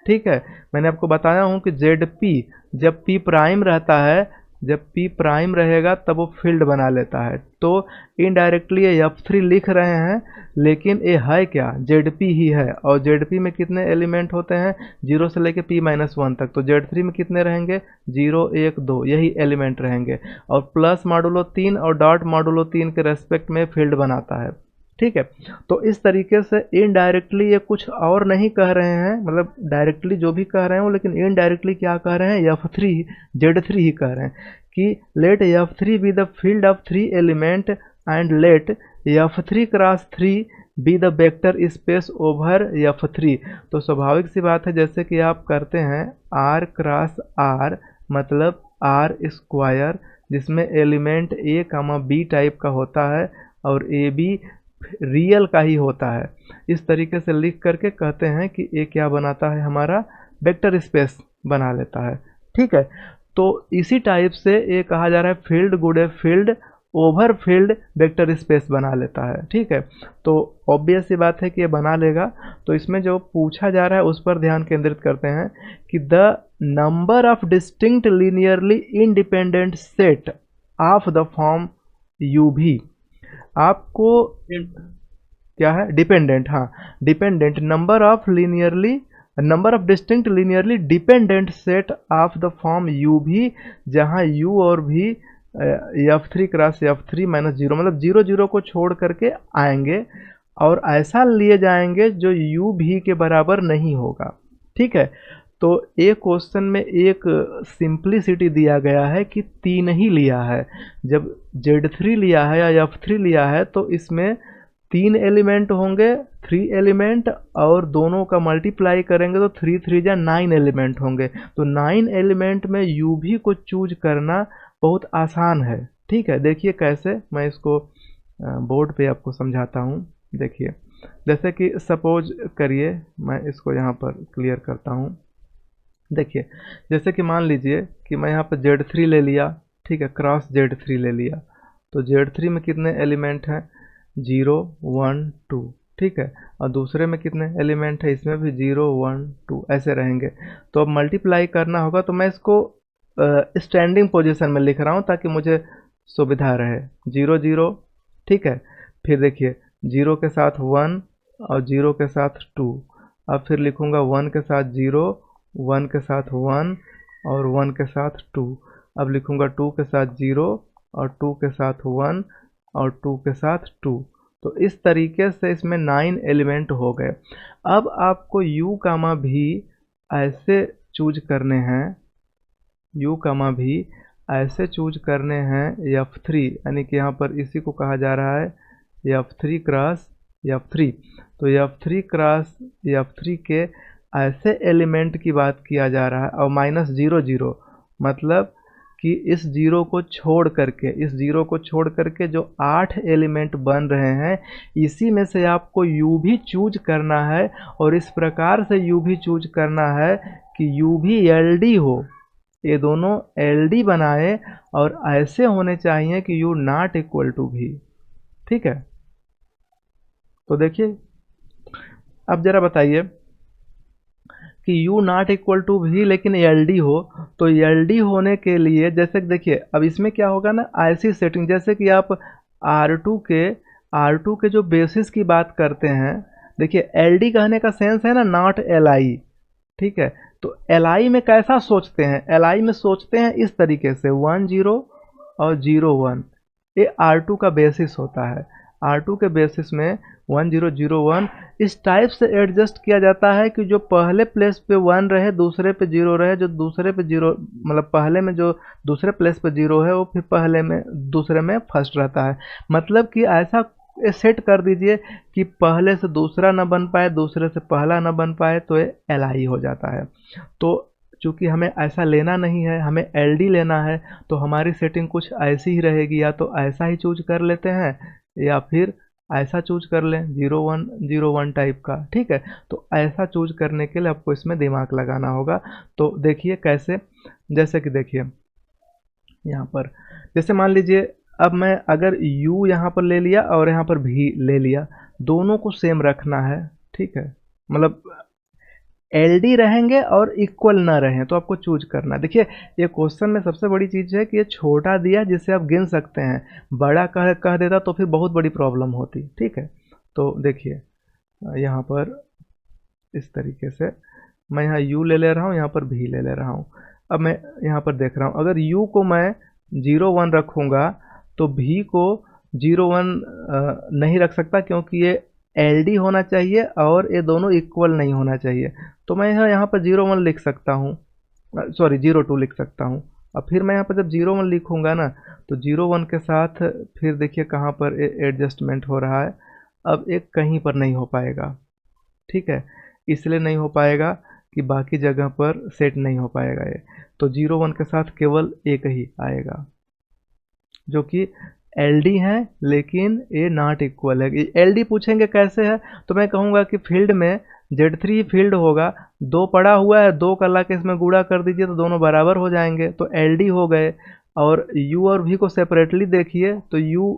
ठीक है। मैंने आपको बताया हूँ कि ZP जब P प्राइम रहता है, जब P प्राइम रहेगा तब वो फील्ड बना लेता है, तो इनडायरेक्टली ये F3 लिख रहे हैं, लेकिन ये है क्या, ZP ही है। और ZP में कितने एलिमेंट होते हैं, 0 से लेके P-1 तक, तो Z3 में कितने रहेंगे, 0 1 2 यही एलिमेंट रहेंगे, और प्लस मॉडुलो 3 और डॉट मॉडुलो 3 के रेस्पेक्ट में फील्ड बनाता है, ठीक है। तो इस तरीके से इनडायरेक्टली ये कुछ और नहीं कह रहे हैं, मतलब डायरेक्टली जो भी कह रहे हैं वो, लेकिन इनडायरेक्टली क्या कह रहे हैं, F3 Z3 ही कह रहे हैं कि let F3 be the field of 3 element and let F3 cross 3 be the vector space over F3। तो स्वाभाविक सी बात है, जैसे कि आप करते हैं R क्रॉस R मतलब R स्क्वायर, जिसमें element A comma B type का होता है और ए बी रियल का ही होता है। इस तरीके से लिख करके कहते हैं कि ये क्या बनाता है, हमारा वेक्टर स्पेस बना लेता है, ठीक है। तो इसी टाइप से ये कहा जा रहा है field good field over field vector space बना लेता है, ठीक है। तो ऑब्वियस सी बात है कि ये बना लेगा। तो इसमें जो पूछा जा रहा है उस पर ध्यान केंद्रित करते हैं कि the number of distinct linearly independent set of the form you भी, आपको क्या है, डिपेंडेंट, हाँ dependent, number of distinct linearly dependent set of the form you भी, जहाँ यू और भी F3 क्रॉस F3 -0 मतलब 0 0 को छोड़ करके आएंगे, और ऐसा लिए जाएंगे जो यू भी के बराबर नहीं होगा, ठीक है। तो एक क्वेश्चन में एक सिंप्लिसिटी दिया गया है कि 3 ही लिया है, जब Z3 लिया है या F3 लिया है तो इसमें 3 एलिमेंट होंगे, 3 एलिमेंट, और दोनों का मल्टीप्लाई करेंगे तो 3 3 जा 9 एलिमेंट होंगे। तो 9 एलिमेंट में यू भी को चूज करना बहुत आसान है। ठीक है, देखिए कैसे मैं इसको बोर्ड पे आपको समझाता हूँ। देखिए, जैसे कि सपोज करिए मैं इसको यहाँ पर क्लियर करता हूँ। देखिए, जैसे कि मान लीजिए कि मैं यहाँ पर Z3 ले लिया, ठीक है, क्रॉस Z3 ले लिया, तो Z3 में कितने एलिमेंट हैं? 0 1 2, ठीक है, और दूसरे में कितने एलिमेंट है? इसमें भी 0 1 2 ऐसे रहेंगे। तो अब मल्टीप्लाई करना होगा, तो मैं इसको स्टैंडिंग पोजीशन में लिख रहा हूँ ताकि मुझे सुविधा रहे। 0 0, ठीक है, फिर देखिए 0 के साथ 1 और 0 के साथ 2, अब फिर लिखूंगा 1 के साथ 0, 1 के साथ 1 और 1 के साथ 2, अब लिखूंगा 2 के साथ 0 और 2 के साथ 1 और 2 के साथ 2। तो इस तरीके से इसमें 9 एलिमेंट हो गए। अब आपको u कामा भी ऐसे चूज करने हैं, u कामा भी ऐसे चूज करने हैं F3, यानी कि यहाँ पर इसी को कहा जा रहा है F3 क्रॉस F3। तो F3 क्रॉस F3 के ऐसे एलिमेंट की बात किया जा रहा है, और -0 0 मतलब कि इस जीरो को छोड़ करके, इस जीरो को छोड़ करके जो 8 एलिमेंट बन रहे हैं, इसी में से आपको u भी चूज करना है, और इस प्रकार से u भी चूज करना है कि u भी LD हो, ये दोनों LD बनाए और ऐसे होने चाहिए कि u नॉट इक्वल टू भी। ठीक है, तो देखिए अब जरा बताइए कि u नॉट इक्वल टू भी लेकिन LD हो, तो LD होने के लिए जैसे कि देखिए अब इसमें क्या होगा ना, ऐसी सेटिंग जैसे कि आप R2 के जो बेसिस की बात करते हैं, देखिए LD कहने का सेंस है ना नॉट LI, ठीक है, तो LI में कैसा सोचते हैं? LI में सोचते हैं इस तरीके से 1 0 और 0 1, ये R2 का बेसिस होता है। R2 के बेसिस में 1 0 0 1 इस टाइप से एडजस्ट किया जाता है कि जो पहले प्लेस पे 1 रहे, दूसरे पे 0 रहे, जो दूसरे पे 0 मतलब पहले में जो दूसरे प्लेस पे 0 है वो फिर पहले में दूसरे में फर्स्ट रहता है। मतलब कि ऐसा सेट कर दीजिए कि पहले से दूसरा ना बन पाए, दूसरे से पहला ना बन पाए, तो ये LI हो जाता है। तो चूँकि हमें ऐसा लेना नहीं है, हमें LD लेना है, तो हमारी सेटिंग कुछ ऐसी ही रहेगी, या तो ऐसा ही चूज कर लेते हैं या फिर ऐसा चूज कर लें 0 1 0 1 टाइप का। ठीक है, तो ऐसा चूज करने के लिए आपको इसमें दिमाग लगाना होगा। तो देखिए कैसे, जैसे कि देखिए यहाँ पर जैसे मान लीजिए अब मैं अगर u यहाँ पर ले लिया और यहाँ पर भी ले लिया, दोनों को सेम रखना है। ठीक है, मतलब LD रहेंगे और इक्वल ना रहें, तो आपको चूज करना। देखिए ये क्वेश्चन में सबसे बड़ी चीज़ है कि ये छोटा दिया जिससे आप गिन सकते हैं, बड़ा कह देता तो फिर बहुत बड़ी प्रॉब्लम होती। ठीक है, तो देखिए यहाँ पर इस तरीके से मैं यहाँ u ले ले रहा हूँ, यहाँ पर भी ले ले रहा हूँ। अब मैं यहाँ पर देख रहा हूँ, अगर u को मैं 0 1 रखूँगा तो v को 0 1 नहीं रख सकता, क्योंकि ये LD होना चाहिए और ये दोनों इक्वल नहीं होना चाहिए। तो मैं यहाँ पर 0 1 लिख सकता हूँ, सॉरी 0 2 लिख सकता हूँ। अब फिर मैं यहाँ पर जब 0 1 लिखूँगा ना, तो 0 1 के साथ फिर देखिए कहाँ पर एडजस्टमेंट हो रहा है। अब एक कहीं पर नहीं हो पाएगा। ठीक है, इसलिए नहीं हो पाएगा कि बाकी जगह पर सेट नहीं हो पाएगा ये, तो 0 1 के साथ केवल एक ही आएगा जो कि LD है, लेकिन ये नॉट इक्वल है। LD पूछेंगे कैसे है, तो मैं कहूँगा कि फील्ड में Z3 फील्ड होगा, 2 पड़ा हुआ है, 2 का ला के इसमें गुणा कर दीजिए तो दोनों बराबर हो जाएंगे, तो LD हो गए। और U और V को सेपरेटली देखिए तो U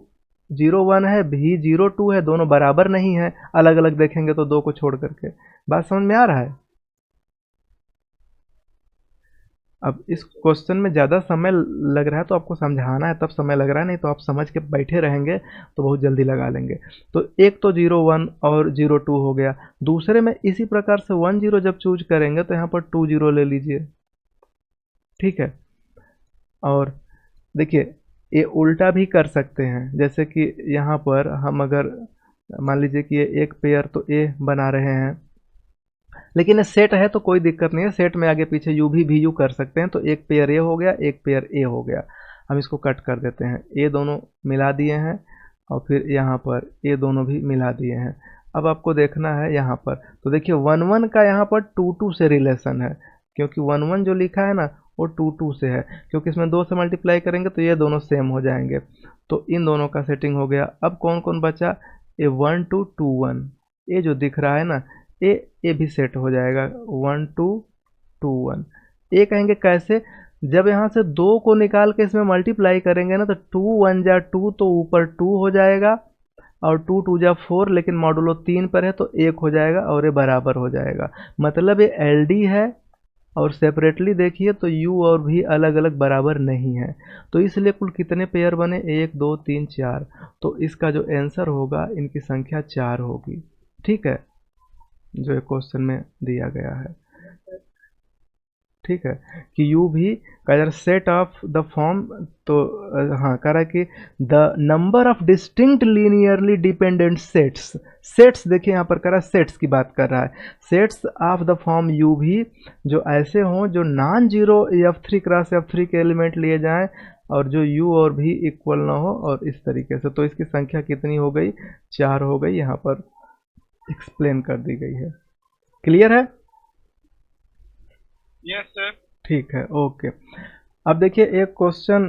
0 1 है, V 0 2 है, दोनों बराबर नहीं है, अलग अलग देखेंगे तो 2 को छोड़ करके। बात समझ में आ रहा है? अब इस क्वेश्चन में ज़्यादा समय लग रहा है तो आपको समझाना है, तब समय लग रहा है, नहीं तो आप समझ के बैठे रहेंगे तो बहुत जल्दी लगा लेंगे। तो एक तो 0 1 और 0 2 हो गया, दूसरे में इसी प्रकार से 1 0 जब चूज करेंगे तो यहाँ पर 2 0 ले लीजिए। ठीक है, और देखिए ये उल्टा भी कर सकते हैं, जैसे कि यहाँ पर हम अगर मान लीजिए कि ये एक पेयर तो A बना रहे हैं, लेकिन ये सेट है तो कोई दिक्कत नहीं है, सेट में आगे पीछे यू भी यू कर सकते हैं। तो एक पेयर ए हो गया, एक पेयर ए हो गया, हम इसको कट कर देते हैं, ये दोनों मिला दिए हैं और फिर यहाँ पर ये दोनों भी मिला दिए हैं। अब आपको देखना है यहाँ पर, तो देखिए 1 1 का यहाँ पर 2 2 से रिलेशन है, क्योंकि 1 1 जो लिखा है ना वो 2 से है, क्योंकि इसमें 2 से मल्टीप्लाई करेंगे तो ये दोनों सेम हो जाएंगे। तो इन दोनों का सेटिंग हो गया। अब कौन कौन बचा, ये 1 2 2 1, ये जो दिख रहा है ना, ये भी सेट हो जाएगा 1 2 2 1। ये कहेंगे कैसे, जब यहाँ से 2 को निकाल के इसमें मल्टीप्लाई करेंगे ना, तो 2 1 जा 2, तो ऊपर 2 हो जाएगा, और 2 2 जा 4, लेकिन मॉडुलो 3 पर है तो 1 हो जाएगा, और ये बराबर हो जाएगा। मतलब ये एलडी है, और सेपरेटली देखिए तो u और v अलग अलग बराबर नहीं है। तो इसलिए कुल कितने पेयर बने, 1 2 3 4। तो इसका जो आंसर होगा, इनकी संख्या 4 होगी। ठीक है, जो एक क्वेश्चन में दिया गया है। ठीक है, कि u भी कह सेट ऑफ द फॉर्म, तो हाँ कह रहा है कि the number of distinct linearly dependent sets. Sets देखिए यहाँ पर कह रहा है, सेट्स की बात कर रहा है। Sets of the form u भी जो ऐसे हों जो non zero f3 cross f3 के एलिमेंट लिए जाएं, और जो u और v इक्वल ना हो, और इस तरीके से। तो इसकी संख्या कितनी हो गई, 4 हो गई, यहाँ पर एक्सप्लेन कर दी गई है। क्लियर है? Yes sir. ठीक है, ओके। अब देखिए एक क्वेश्चन,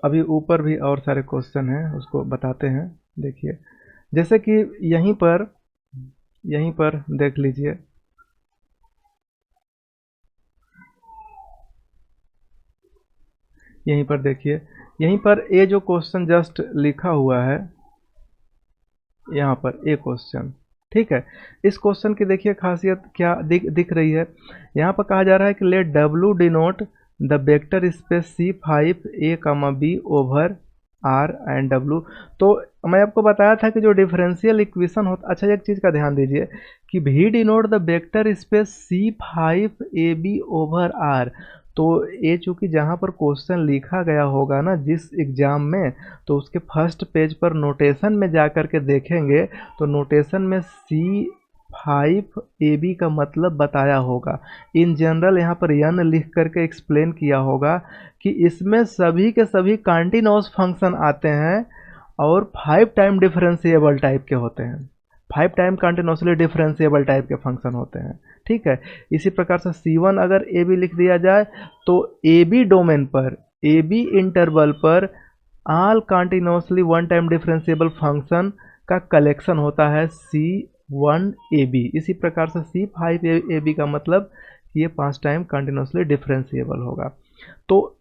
अभी ऊपर भी और सारे क्वेश्चन हैं, उसको बताते हैं। देखिए जैसे कि यहीं पर देख लीजिए, यहीं पर देखिए, यहीं पर ये जो क्वेश्चन जस्ट लिखा हुआ है, यहाँ पर एक क्वेश्चन, ठीक है। इस क्वेश्चन की देखिए खासियत क्या दिख रही है। यहाँ पर कहा जा रहा है कि let W denote the vector space C5a, B over R and W। तो मैं आपको बताया था कि जो डिफरेंशियल इक्वेशन होता, अच्छा एक चीज़ का ध्यान दीजिए कि V denote the vector space C5ab over R। तो ये चूँकि जहाँ पर क्वेश्चन लिखा गया होगा ना जिस एग्ज़ाम में, तो उसके फर्स्ट पेज पर नोटेशन में जा कर के देखेंगे, तो नोटेशन में C5ab का मतलब बताया होगा। इन जनरल यहाँ पर n लिख करके एक्सप्लेन किया होगा कि इसमें सभी के सभी कंटीन्यूअस फंक्शन आते हैं, और 5 टाइम डिफरेंशिएबल टाइप के होते हैं। 5 टाइम कंटिन्यूसली डिफरेंशिएबल टाइप के फंक्शन होते हैं। ठीक है, इसी प्रकार से C1 अगर ए बी लिख दिया जाए, तो ए बी डोमेन पर, ए बी इंटरवल पर all continuously 1 time differentiable function का कलेक्शन होता है C1ab। इसी प्रकार से C5ab का मतलब कि ये 5 टाइम कंटिन्यूसली डिफरेंशिएबल होगा। तो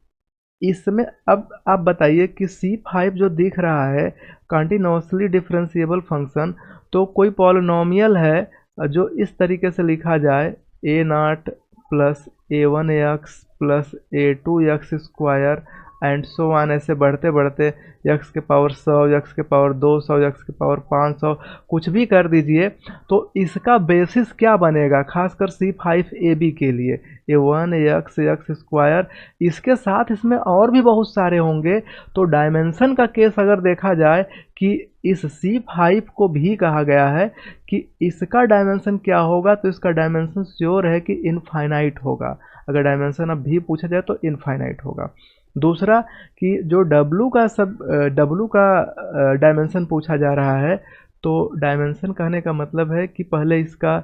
इसमें अब आप बताइए कि C5 जो दिख रहा है कंटिन्यूसली डिफरेंशिएबल फंक्शन, तो कोई पॉलिनोमियल है जो इस तरीके से लिखा जाए a0 plus a1x plus a2x square and so on, ऐसे बढ़ते बढ़ते x के पावर 100, x के पावर 200, x के पावर 500 कुछ भी कर दीजिए। तो इसका बेसिस क्या बनेगा, खासकर C5ab के लिए a1 x स्क्वायर। इसके साथ इसमें और भी बहुत सारे होंगे। तो डायमेंशन का केस अगर देखा जाए कि इस C5 को भी कहा गया है कि इसका डायमेंशन क्या होगा, तो इसका डायमेंशन श्योर है कि इनफाइनाइट होगा। अगर डायमेंशन अब भी पूछा जाए तो इनफाइनाइट होगा। दूसरा कि जो W का डायमेंशन पूछा जा रहा है, तो डायमेंशन कहने का मतलब है कि पहले इसका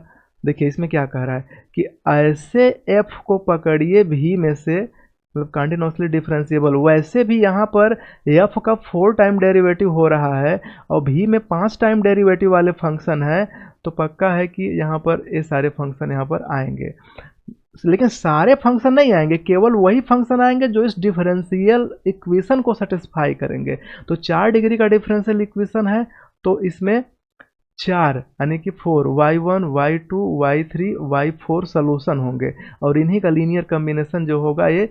देखिए, इसमें क्या कह रहा है कि ऐसे f को पकड़िए v में से, मतलब कंटिन्यूसली डिफरेंशिएबल, वैसे भी यहाँ पर f का 4 टाइम डेरिवेटिव हो रहा है और v में 5 टाइम डेरिवेटिव वाले फंक्शन है। तो पक्का है कि यहाँ पर ये सारे फंक्शन यहाँ पर आएंगे, लेकिन सारे फंक्शन नहीं आएंगे, केवल वही फंक्शन आएंगे जो इस डिफरेंशियल इक्वेशन को सेटिस्फाई करेंगे। तो 4 डिग्री का डिफरेंशियल इक्वेशन है, तो इसमें 4 यानी कि 4 y1 y2 y3 y4 solution होंगे, और इन्हीं का लीनियर कम्बिनेशन जो होगा ये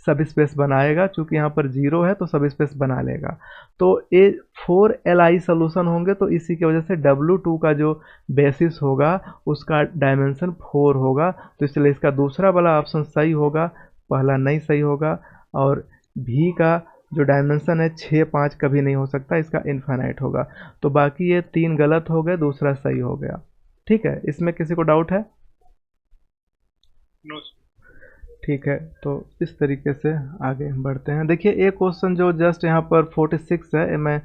सब स्पेस बनाएगा। चूंकि यहाँ पर 0 है तो सब स्पेस बना लेगा। तो ये 4 Li सोल्यूशन होंगे, तो इसी की वजह से W2 का जो बेसिस होगा उसका डायमेंशन 4 होगा। तो इसलिए इसका दूसरा वाला ऑप्शन सही होगा, पहला नहीं सही होगा। और V का जो डायमेंशन है 6 5 कभी नहीं हो सकता, इसका इनफाइनाइट होगा। तो बाकी ये 3 गलत हो गए, दूसरा सही हो गया। ठीक है, इसमें किसी को डाउट है? नो। ठीक है, तो इस तरीके से आगे बढ़ते हैं। देखिए एक क्वेश्चन जो जस्ट यहाँ पर 46 है, ये मैं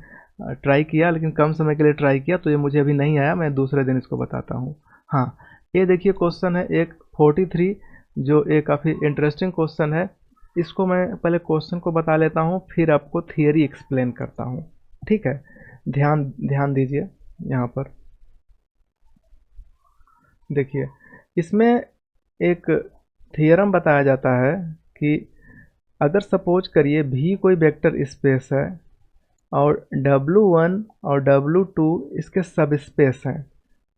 ट्राई किया, लेकिन कम समय के लिए ट्राई किया, तो ये मुझे अभी नहीं आया, मैं दूसरे दिन इसको बताता हूँ। हाँ, ये देखिए क्वेश्चन है एक 43, जो एक काफ़ी इंटरेस्टिंग क्वेश्चन है। इसको मैं पहले क्वेश्चन को बता लेता हूँ, फिर आपको थियरी एक्सप्लेन करता हूँ। ठीक है, ध्यान ध्यान दीजिए यहाँ पर। देखिए, इसमें एक थियरम बताया जाता है कि अगर सपोज करिए V कोई वेक्टर स्पेस है और W1 और W2 इसके सब स्पेस हैं।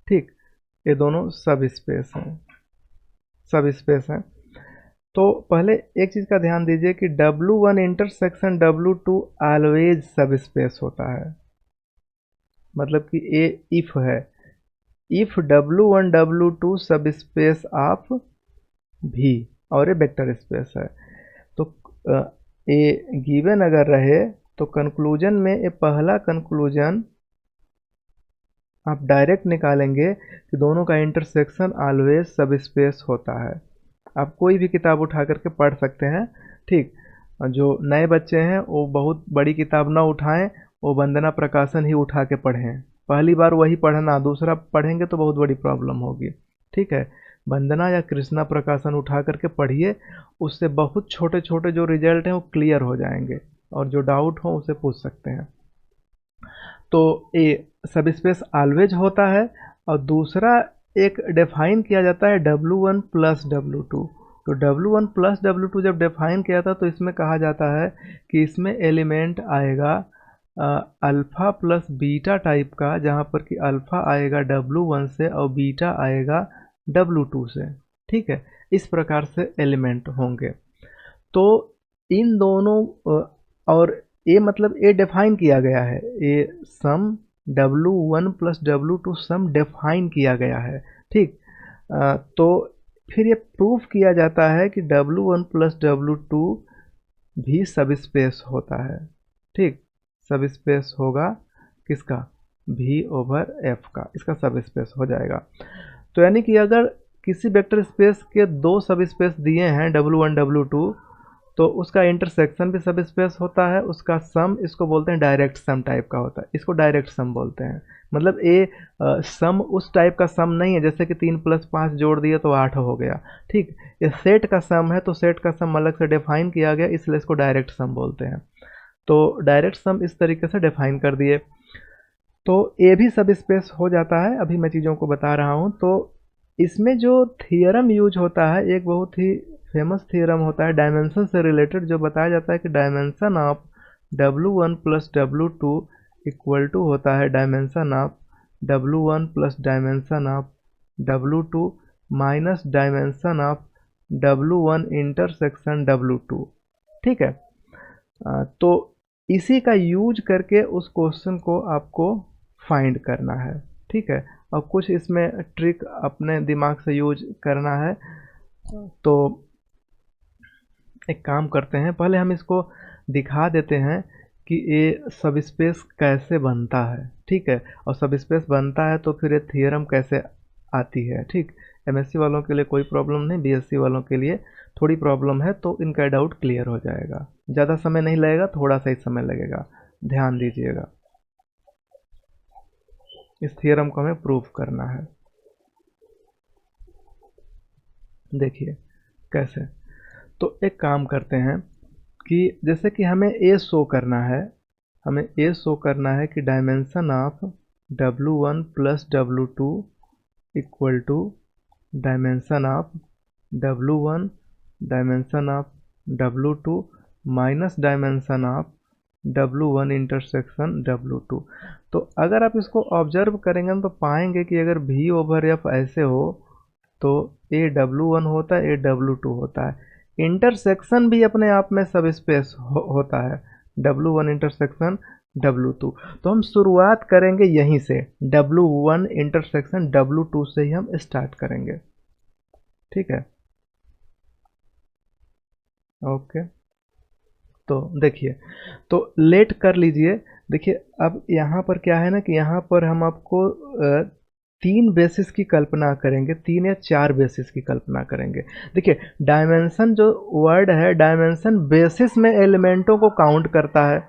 ठीक, ये दोनों सब स्पेस हैं। तो पहले एक चीज़ का ध्यान दीजिए कि W1 इंटरसेक्शन W2 ऑलवेज सब स्पेस होता है। मतलब कि ये इफ है, इफ W1 W2 सब स्पेस ऑफ V और ये वेक्टर स्पेस है, तो ये गिवन अगर रहे तो कंक्लूजन में ये पहला कंक्लूजन आप डायरेक्ट निकालेंगे कि दोनों का इंटरसेक्शन ऑलवेज सब स्पेस होता है। आप कोई भी किताब उठा करके पढ़ सकते हैं। ठीक, जो नए बच्चे हैं वो बहुत बड़ी किताब ना उठाएं, वो वंदना प्रकाशन ही उठा के पढ़ें। पहली बार वही पढ़ना, दूसरा पढ़ेंगे तो बहुत बड़ी प्रॉब्लम होगी। ठीक है, वंदना या कृष्णा प्रकाशन उठा करके पढ़िए, उससे बहुत छोटे छोटे जो रिजल्ट हैं वो क्लियर हो जाएंगे, और जो डाउट हो उसे पूछ सकते हैं। तो ये सब स्पेस ऑलवेज होता है। और दूसरा एक डिफाइन किया जाता है W1 प्लस W2। तो W1 प्लस W2 जब डिफाइन किया था तो इसमें कहा जाता है कि इसमें एलिमेंट आएगा अल्फ़ा प्लस बीटा टाइप का, जहाँ पर कि अल्फ़ा आएगा W1 से और बीटा आएगा W2 से। ठीक है, इस प्रकार से एलिमेंट होंगे। तो इन दोनों और ये मतलब ये डिफाइन किया गया है, ये सम W1 प्लस W2 सम डिफाइन किया गया है। ठीक, तो फिर ये प्रूफ किया जाता है कि W1 प्लस W2 भी सब स्पेस होता है। ठीक, सब स्पेस होगा किसका, V ओवर F का, इसका सब स्पेस हो जाएगा। तो यानी कि अगर किसी वेक्टर स्पेस के दो सब स्पेस दिए हैं W1 W2, तो उसका इंटरसेक्शन भी सब स्पेस होता है, उसका सम इसको बोलते हैं डायरेक्ट सम टाइप का होता है, इसको डायरेक्ट सम बोलते हैं। मतलब ये सम उस टाइप का सम नहीं है जैसे कि 3 + 5 जोड़ दिए तो 8 हो गया। ठीक, ये सेट का सम है, तो सेट का सम अलग से डिफाइन किया गया, इसलिए इसको डायरेक्ट सम बोलते हैं। तो डायरेक्ट सम इस तरीके से डिफाइन कर दिए, तो ये भी सब स्पेस हो जाता है। अभी मैं चीज़ों को बता रहा हूँ। तो इसमें जो थियरम यूज होता है, एक बहुत ही फेमस थियरम होता है डायमेंशन से रिलेटेड, जो बताया जाता है कि dimension of W1 plus W2 equal to होता है dimension of W1 plus dimension of W2 minus dimension of W1 intersection W2। ठीक है, तो इसी का यूज करके उस क्वेश्चन को आपको फाइंड करना है। ठीक है, और कुछ इसमें ट्रिक अपने दिमाग से यूज करना है। तो एक काम करते हैं, पहले हम इसको दिखा देते हैं कि ये सब स्पेस कैसे बनता है। ठीक है, और सब स्पेस बनता है तो फिर ये थियरम कैसे आती है। ठीक, MSc वालों के लिए कोई प्रॉब्लम नहीं, BSc वालों के लिए थोड़ी प्रॉब्लम है, तो इनका डाउट क्लियर हो जाएगा। ज़्यादा समय नहीं लगेगा, थोड़ा सा ही समय लगेगा, ध्यान दीजिएगा। इस थियरम को हमें प्रूफ करना है। देखिए कैसे। तो एक काम करते हैं कि जैसे कि हमें ये शो करना है, हमें ये शो करना है कि dimension of W1 plus W2 equal to dimension of W1 dimension of W2 minus dimension of W1 intersection W2। तो अगर आप इसको ऑब्जर्व करेंगे तो पाएंगे कि अगर V ओवर F ऐसे हो तो ये W1 होता है, ये W2 होता है। इंटरसेक्शन भी अपने आप में सब स्पेस होता है, W1 इंटरसेक्शन W2। तो हम शुरुआत करेंगे यहीं से, W1 इंटरसेक्शन W2 से ही हम स्टार्ट करेंगे। ठीक है, ओके। तो देखिए, तो लेट कर लीजिए। देखिए अब यहाँ पर क्या है ना कि यहाँ पर हम आपको 3 बेसिस की कल्पना करेंगे, 3 या 4 बेसिस की कल्पना करेंगे। देखिए डायमेंशन जो वर्ड है, डायमेंशन बेसिस में एलिमेंटों को काउंट करता है।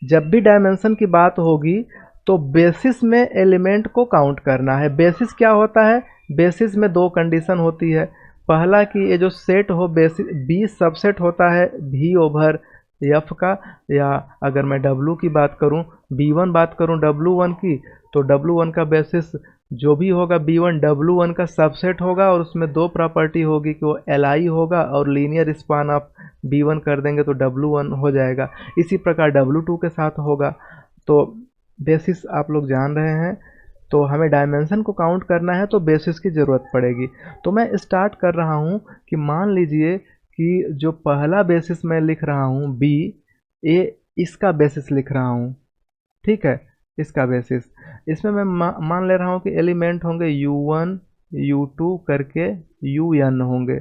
जब भी डायमेंशन की बात होगी तो बेसिस में एलिमेंट को काउंट करना है। बेसिस क्या होता है, बेसिस में 2 कंडीशन होती है। पहला कि ये जो सेट हो बेसिस बी सबसेट होता है भी ओवर एफ का, या अगर मैं डब्लू की बात करूं, B1 बात करूं W1 की, तो W1 का बेसिस जो भी होगा B1 W1 का सबसेट होगा, और उसमें दो प्रॉपर्टी होगी कि वो Li होगा और लीनियर स्पान आप B1 कर देंगे तो W1 हो जाएगा। इसी प्रकार W2 के साथ होगा। तो बेसिस आप लोग जान रहे हैं, तो हमें डायमेंशन को काउंट करना है तो बेसिस की ज़रूरत पड़ेगी। तो मैं स्टार्ट कर रहा हूँ कि मान लीजिए कि जो पहला बेसिस मैं लिख रहा हूँ B, ए इसका बेसिस लिख रहा हूँ, ठीक है, इसका बेसिस। इसमें मैं मान ले रहा हूँ कि एलिमेंट होंगे U1 U2 करके UN होंगे,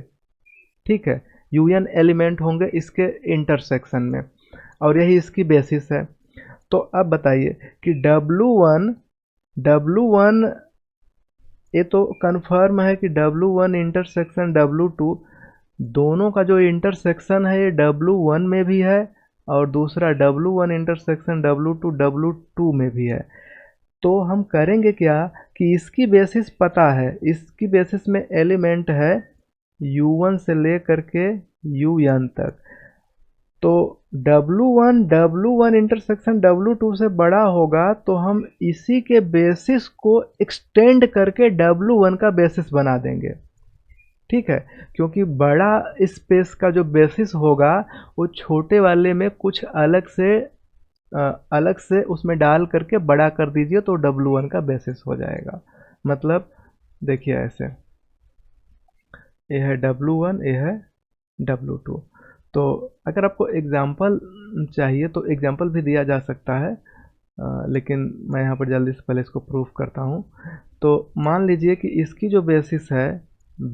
ठीक है, UN एलिमेंट होंगे इसके इंटरसेक्शन में, और यही इसकी बेसिस है। तो अब बताइए कि W1 ये तो कन्फर्म है कि W1 इंटरसेक्शन W2, दोनों का जो इंटरसेक्शन है ये W1 में भी है, और दूसरा W1 इंटरसेक्शन W2 में भी है। तो हम करेंगे क्या कि इसकी बेसिस पता है, इसकी बेसिस में एलिमेंट है U1 से लेकर के UN तक। तो W1 इंटरसेक्शन W2 से बड़ा होगा तो हम इसी के बेसिस को एक्सटेंड करके W1 का बेसिस बना देंगे, ठीक है, क्योंकि बड़ा स्पेस का जो बेसिस होगा वो छोटे वाले में कुछ अलग से उसमें डाल करके बड़ा कर दीजिए तो W1 का बेसिस हो जाएगा। मतलब देखिए ऐसे, ये है W1, ये है W2। तो अगर आपको एग्जाम्पल चाहिए तो एग्जाम्पल भी दिया जा सकता है, लेकिन मैं यहाँ पर जल्दी से पहले इसको प्रूफ करता हूँ। तो मान लीजिए कि इसकी जो बेसिस है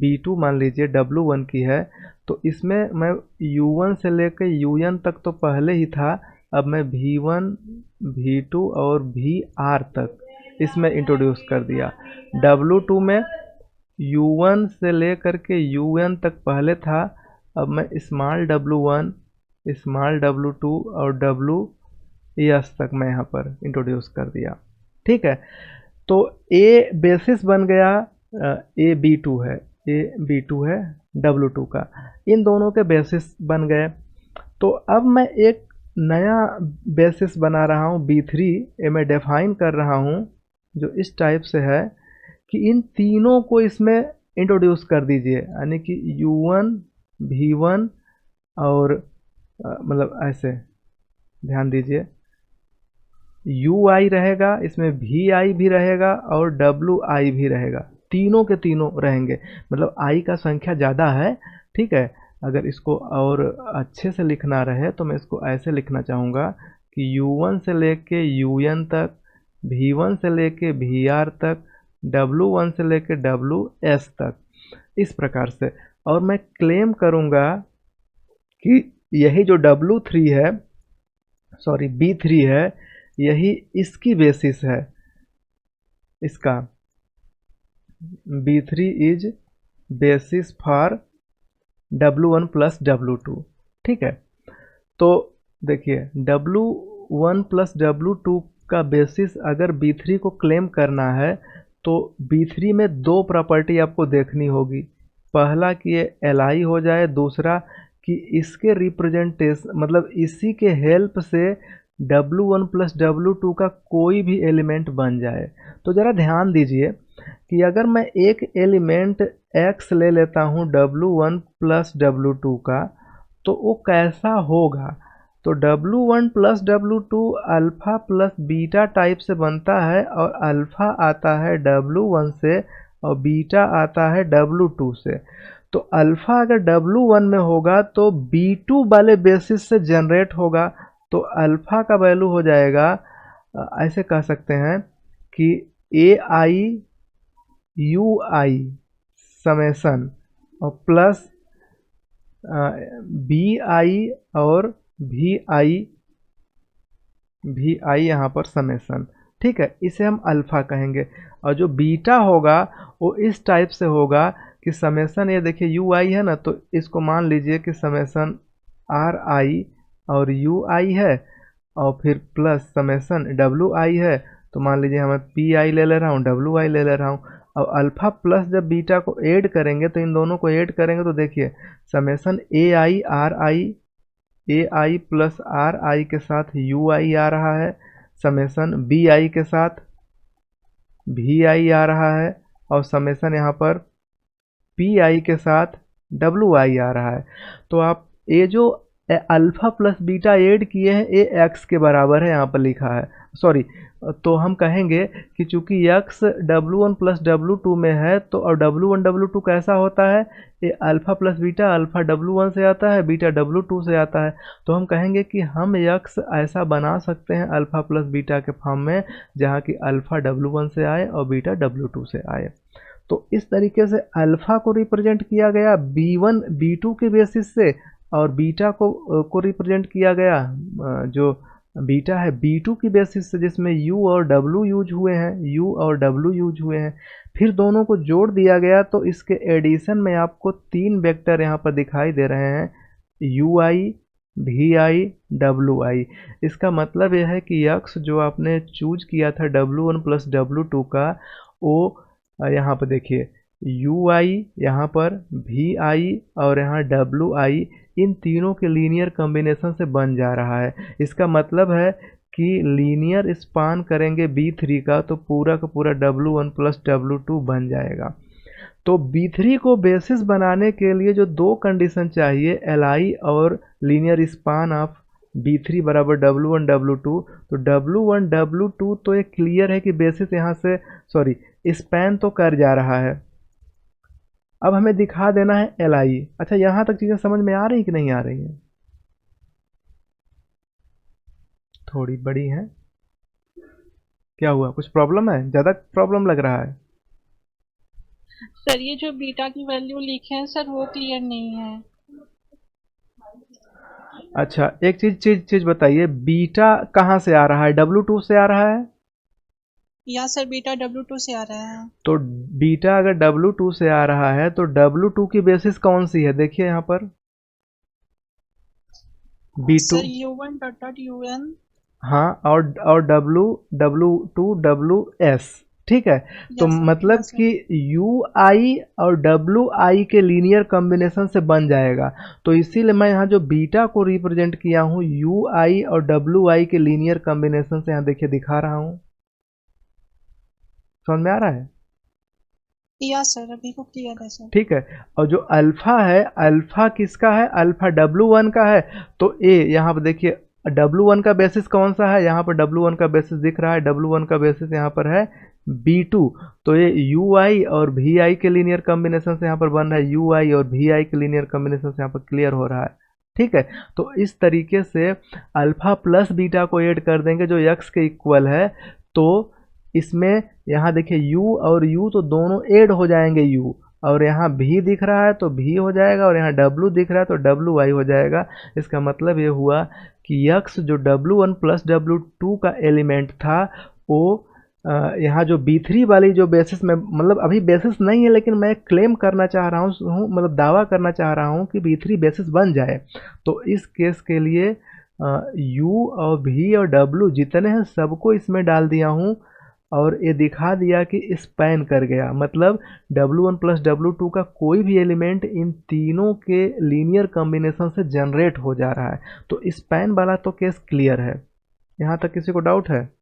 B2 मान लीजिए W1 की है, तो इसमें मैं U1 से लेकर UN तक तो पहले ही था, अब मैं V1 V2 और VR तक इसमें इंट्रोड्यूस कर दिया। W2 में U1 से लेकर के UN तक पहले था, अब मैं स्मॉल W1 स्मॉल W2 और WS तक मैं यहाँ पर इंट्रोड्यूस कर दिया, ठीक है। तो A बेसिस बन गया, A B2 है W2 का, इन दोनों के बेसिस बन गए। तो अब मैं एक नया बेसिस बना रहा हूँ B3, ये मैं डिफाइन कर रहा हूँ जो इस टाइप से है कि इन तीनों को इसमें इंट्रोड्यूस कर दीजिए, यानी कि U1 V1 और मतलब ऐसे ध्यान दीजिए, UI रहेगा इसमें, VI भी रहेगा और WI भी रहेगा, तीनों के तीनों रहेंगे। मतलब I का संख्या ज़्यादा है, ठीक है। अगर इसको और अच्छे से लिखना रहे तो मैं इसको ऐसे लिखना चाहूँगा कि U1 से लेके UN तक, V1 से लेके VR तक, W1 से लेके WS तक, इस प्रकार से। और मैं क्लेम करूँगा कि यही जो B3 है, यही इसकी बेसिस है, इसका B3 is basis for W1 plus W2, ठीक है। तो देखिए W1 प्लस W2 का बेसिस अगर B3 को क्लेम करना है तो B3 में दो प्रॉपर्टी आपको देखनी होगी। पहला कि ये Li हो जाए, दूसरा कि इसके रिप्रेजेंटेशन मतलब इसी के हेल्प से W1 प्लस W2 का कोई भी एलिमेंट बन जाए। तो ज़रा ध्यान दीजिए कि अगर मैं एक एलिमेंट X ले लेता हूँ W1 प्लस W2 का, तो वो कैसा होगा। तो W1 plus W2 alpha plus beta type से बनता है, और अल्फ़ा आता है W1 से और बीटा आता है W2 से। तो अल्फ़ा अगर W1 में होगा तो B2 वाले बेसिस से जनरेट होगा, तो अल्फ़ा का वैल्यू हो जाएगा, ऐसे कह सकते हैं कि AI UI समेसन और प्लस BI और VI यहाँ पर समेसन, ठीक है। इसे हम अल्फ़ा कहेंगे। और जो बीटा होगा वो इस टाइप से होगा कि समेसन, ये देखिए UI है ना, तो इसको मान लीजिए कि समेसन RI और UI है, और फिर प्लस समेसन WI है, तो मान लीजिए मैं PI ले ले रहा हूँ, WI ले ले रहा हूँ। और अल्फ़ा प्लस जब बीटा को ऐड करेंगे तो इन दोनों को ऐड करेंगे तो देखिए summation A I plus are आई के साथ यू आई आ रहा है, समेसन बी आई के साथ वी आई आ रहा है, और समेसन यहाँ पर पी आई के साथ डब्ल्यू आई आ रहा है। तो आप ये जो अल्फ़ा प्लस बीटा ऐड किए हैं ये एक्स के बराबर है, यहाँ पर लिखा है, सॉरी। तो हम कहेंगे कि चूंकि x W1 प्लस W2 में है तो और W1 W2 कैसा होता है, ये alpha plus beta alpha W1 से आता है, बीटा W2 से आता है। तो हम कहेंगे कि हम x ऐसा बना सकते हैं अल्फ़ा प्लस बीटा के फॉर्म में जहाँ की अल्फ़ा W1 से आए और बीटा W2 से आए। तो इस तरीके से अल्फ़ा को रिप्रेजेंट किया गया B1 B2 के बेसिस से, और बीटा को रिप्रेजेंट किया गया जो बीटा है B2 की बेसिस से, जिसमें U और W यूज हुए हैं, फिर दोनों को जोड़ दिया गया तो इसके एडिशन में आपको 3 वेक्टर यहाँ पर दिखाई दे रहे हैं, UI VI WI। इसका मतलब यह है कि x जो आपने चूज किया था W1 प्लस W2 का, वो यहाँ पर देखिए UI, यहाँ पर VI और यहाँ WI, इन तीनों के लीनियर कॉम्बिनेशन से बन जा रहा है। इसका मतलब है कि लीनियर स्पान करेंगे B3 का तो पूरा का पूरा W1 प्लस W2 बन जाएगा। तो B3 को बेसिस बनाने के लिए जो 2 कंडीशन चाहिए, LI और लीनियर स्पान ऑफ B3 बराबर W1 W2, तो W1 W2 तो ये क्लियर है कि बेसिस यहाँ से सॉरी स्पैन तो कर जा रहा है। अब हमें दिखा देना है LI। अच्छा, यहाँ तक चीज़ें समझ में आ रही कि नहीं आ रही हैं? थोड़ी बड़ी है, क्या हुआ, कुछ प्रॉब्लम है, ज़्यादा प्रॉब्लम लग रहा है? सर ये जो बीटा की वैल्यू लिखे हैं सर वो क्लियर नहीं है। अच्छा, एक चीज बताइए, बीटा कहाँ से आ रहा है? W2 से आ रहा है? या सर बीटा W2 से आ रहा है। तो बीटा अगर W2 से आ रहा है तो W2 की बेसिस कौन सी है? देखिए यहाँ पर B2, sir U1 dot dot UN। हाँ, और W2 WS, ठीक है। तो मतलब कि UI और WI के लीनियर कॉम्बिनेशन से बन जाएगा। तो इसीलिए मैं यहाँ जो बीटा को रिप्रेजेंट किया हूँ UI और WI के लीनियर कॉम्बिनेशन से, यहाँ देखिए दिखा रहा हूँ। समझ में आ रहा है? या सर अभी को क्लियर है सर। ठीक है। और जो अल्फा है, अल्फा किसका है? अल्फा W1 का है। तो यहाँ पर देखिए W1 का बेसिस कौन सा है? यहाँ पर W1 का बेसिस दिख रहा है, W1 का बेसिस यहाँ पर है B2। तो ये UI और VI के लीनियर कॉम्बिनेशन से यहाँ पर बन रहा है, UI और VI के लीनियर कॉम्बिनेशन से यहाँ पर क्लियर हो रहा है। ठीक है। तो इस तरीके से अल्फा प्लस बीटा को ऐड कर देंगे जो x के इक्वल है। तो इसमें यहाँ देखिए U और U तो दोनों ऐड हो जाएंगे, U, और यहाँ V दिख रहा है तो V हो जाएगा, और यहाँ W दिख रहा है तो WI हो जाएगा। इसका मतलब ये हुआ कि x जो W1 प्लस W2 का एलिमेंट था वो यहाँ जो B3 वाली जो बेसिस में, मतलब अभी बेसिस नहीं है लेकिन मैं क्लेम करना चाह रहा हूँ, मतलब दावा करना चाह रहा हूँ कि B3 बेसिस बन जाए। तो इस केस के लिए U और V और W जितने हैं सबको इसमें डाल दिया हूँ, और ये दिखा दिया कि स्पैन कर गया। मतलब W1 प्लस W2 का कोई भी एलिमेंट इन तीनों के लीनियर कॉम्बिनेशन से जनरेट हो जा रहा है। तो स्पैन वाला तो केस क्लियर है। यहाँ तक किसी को डाउट है?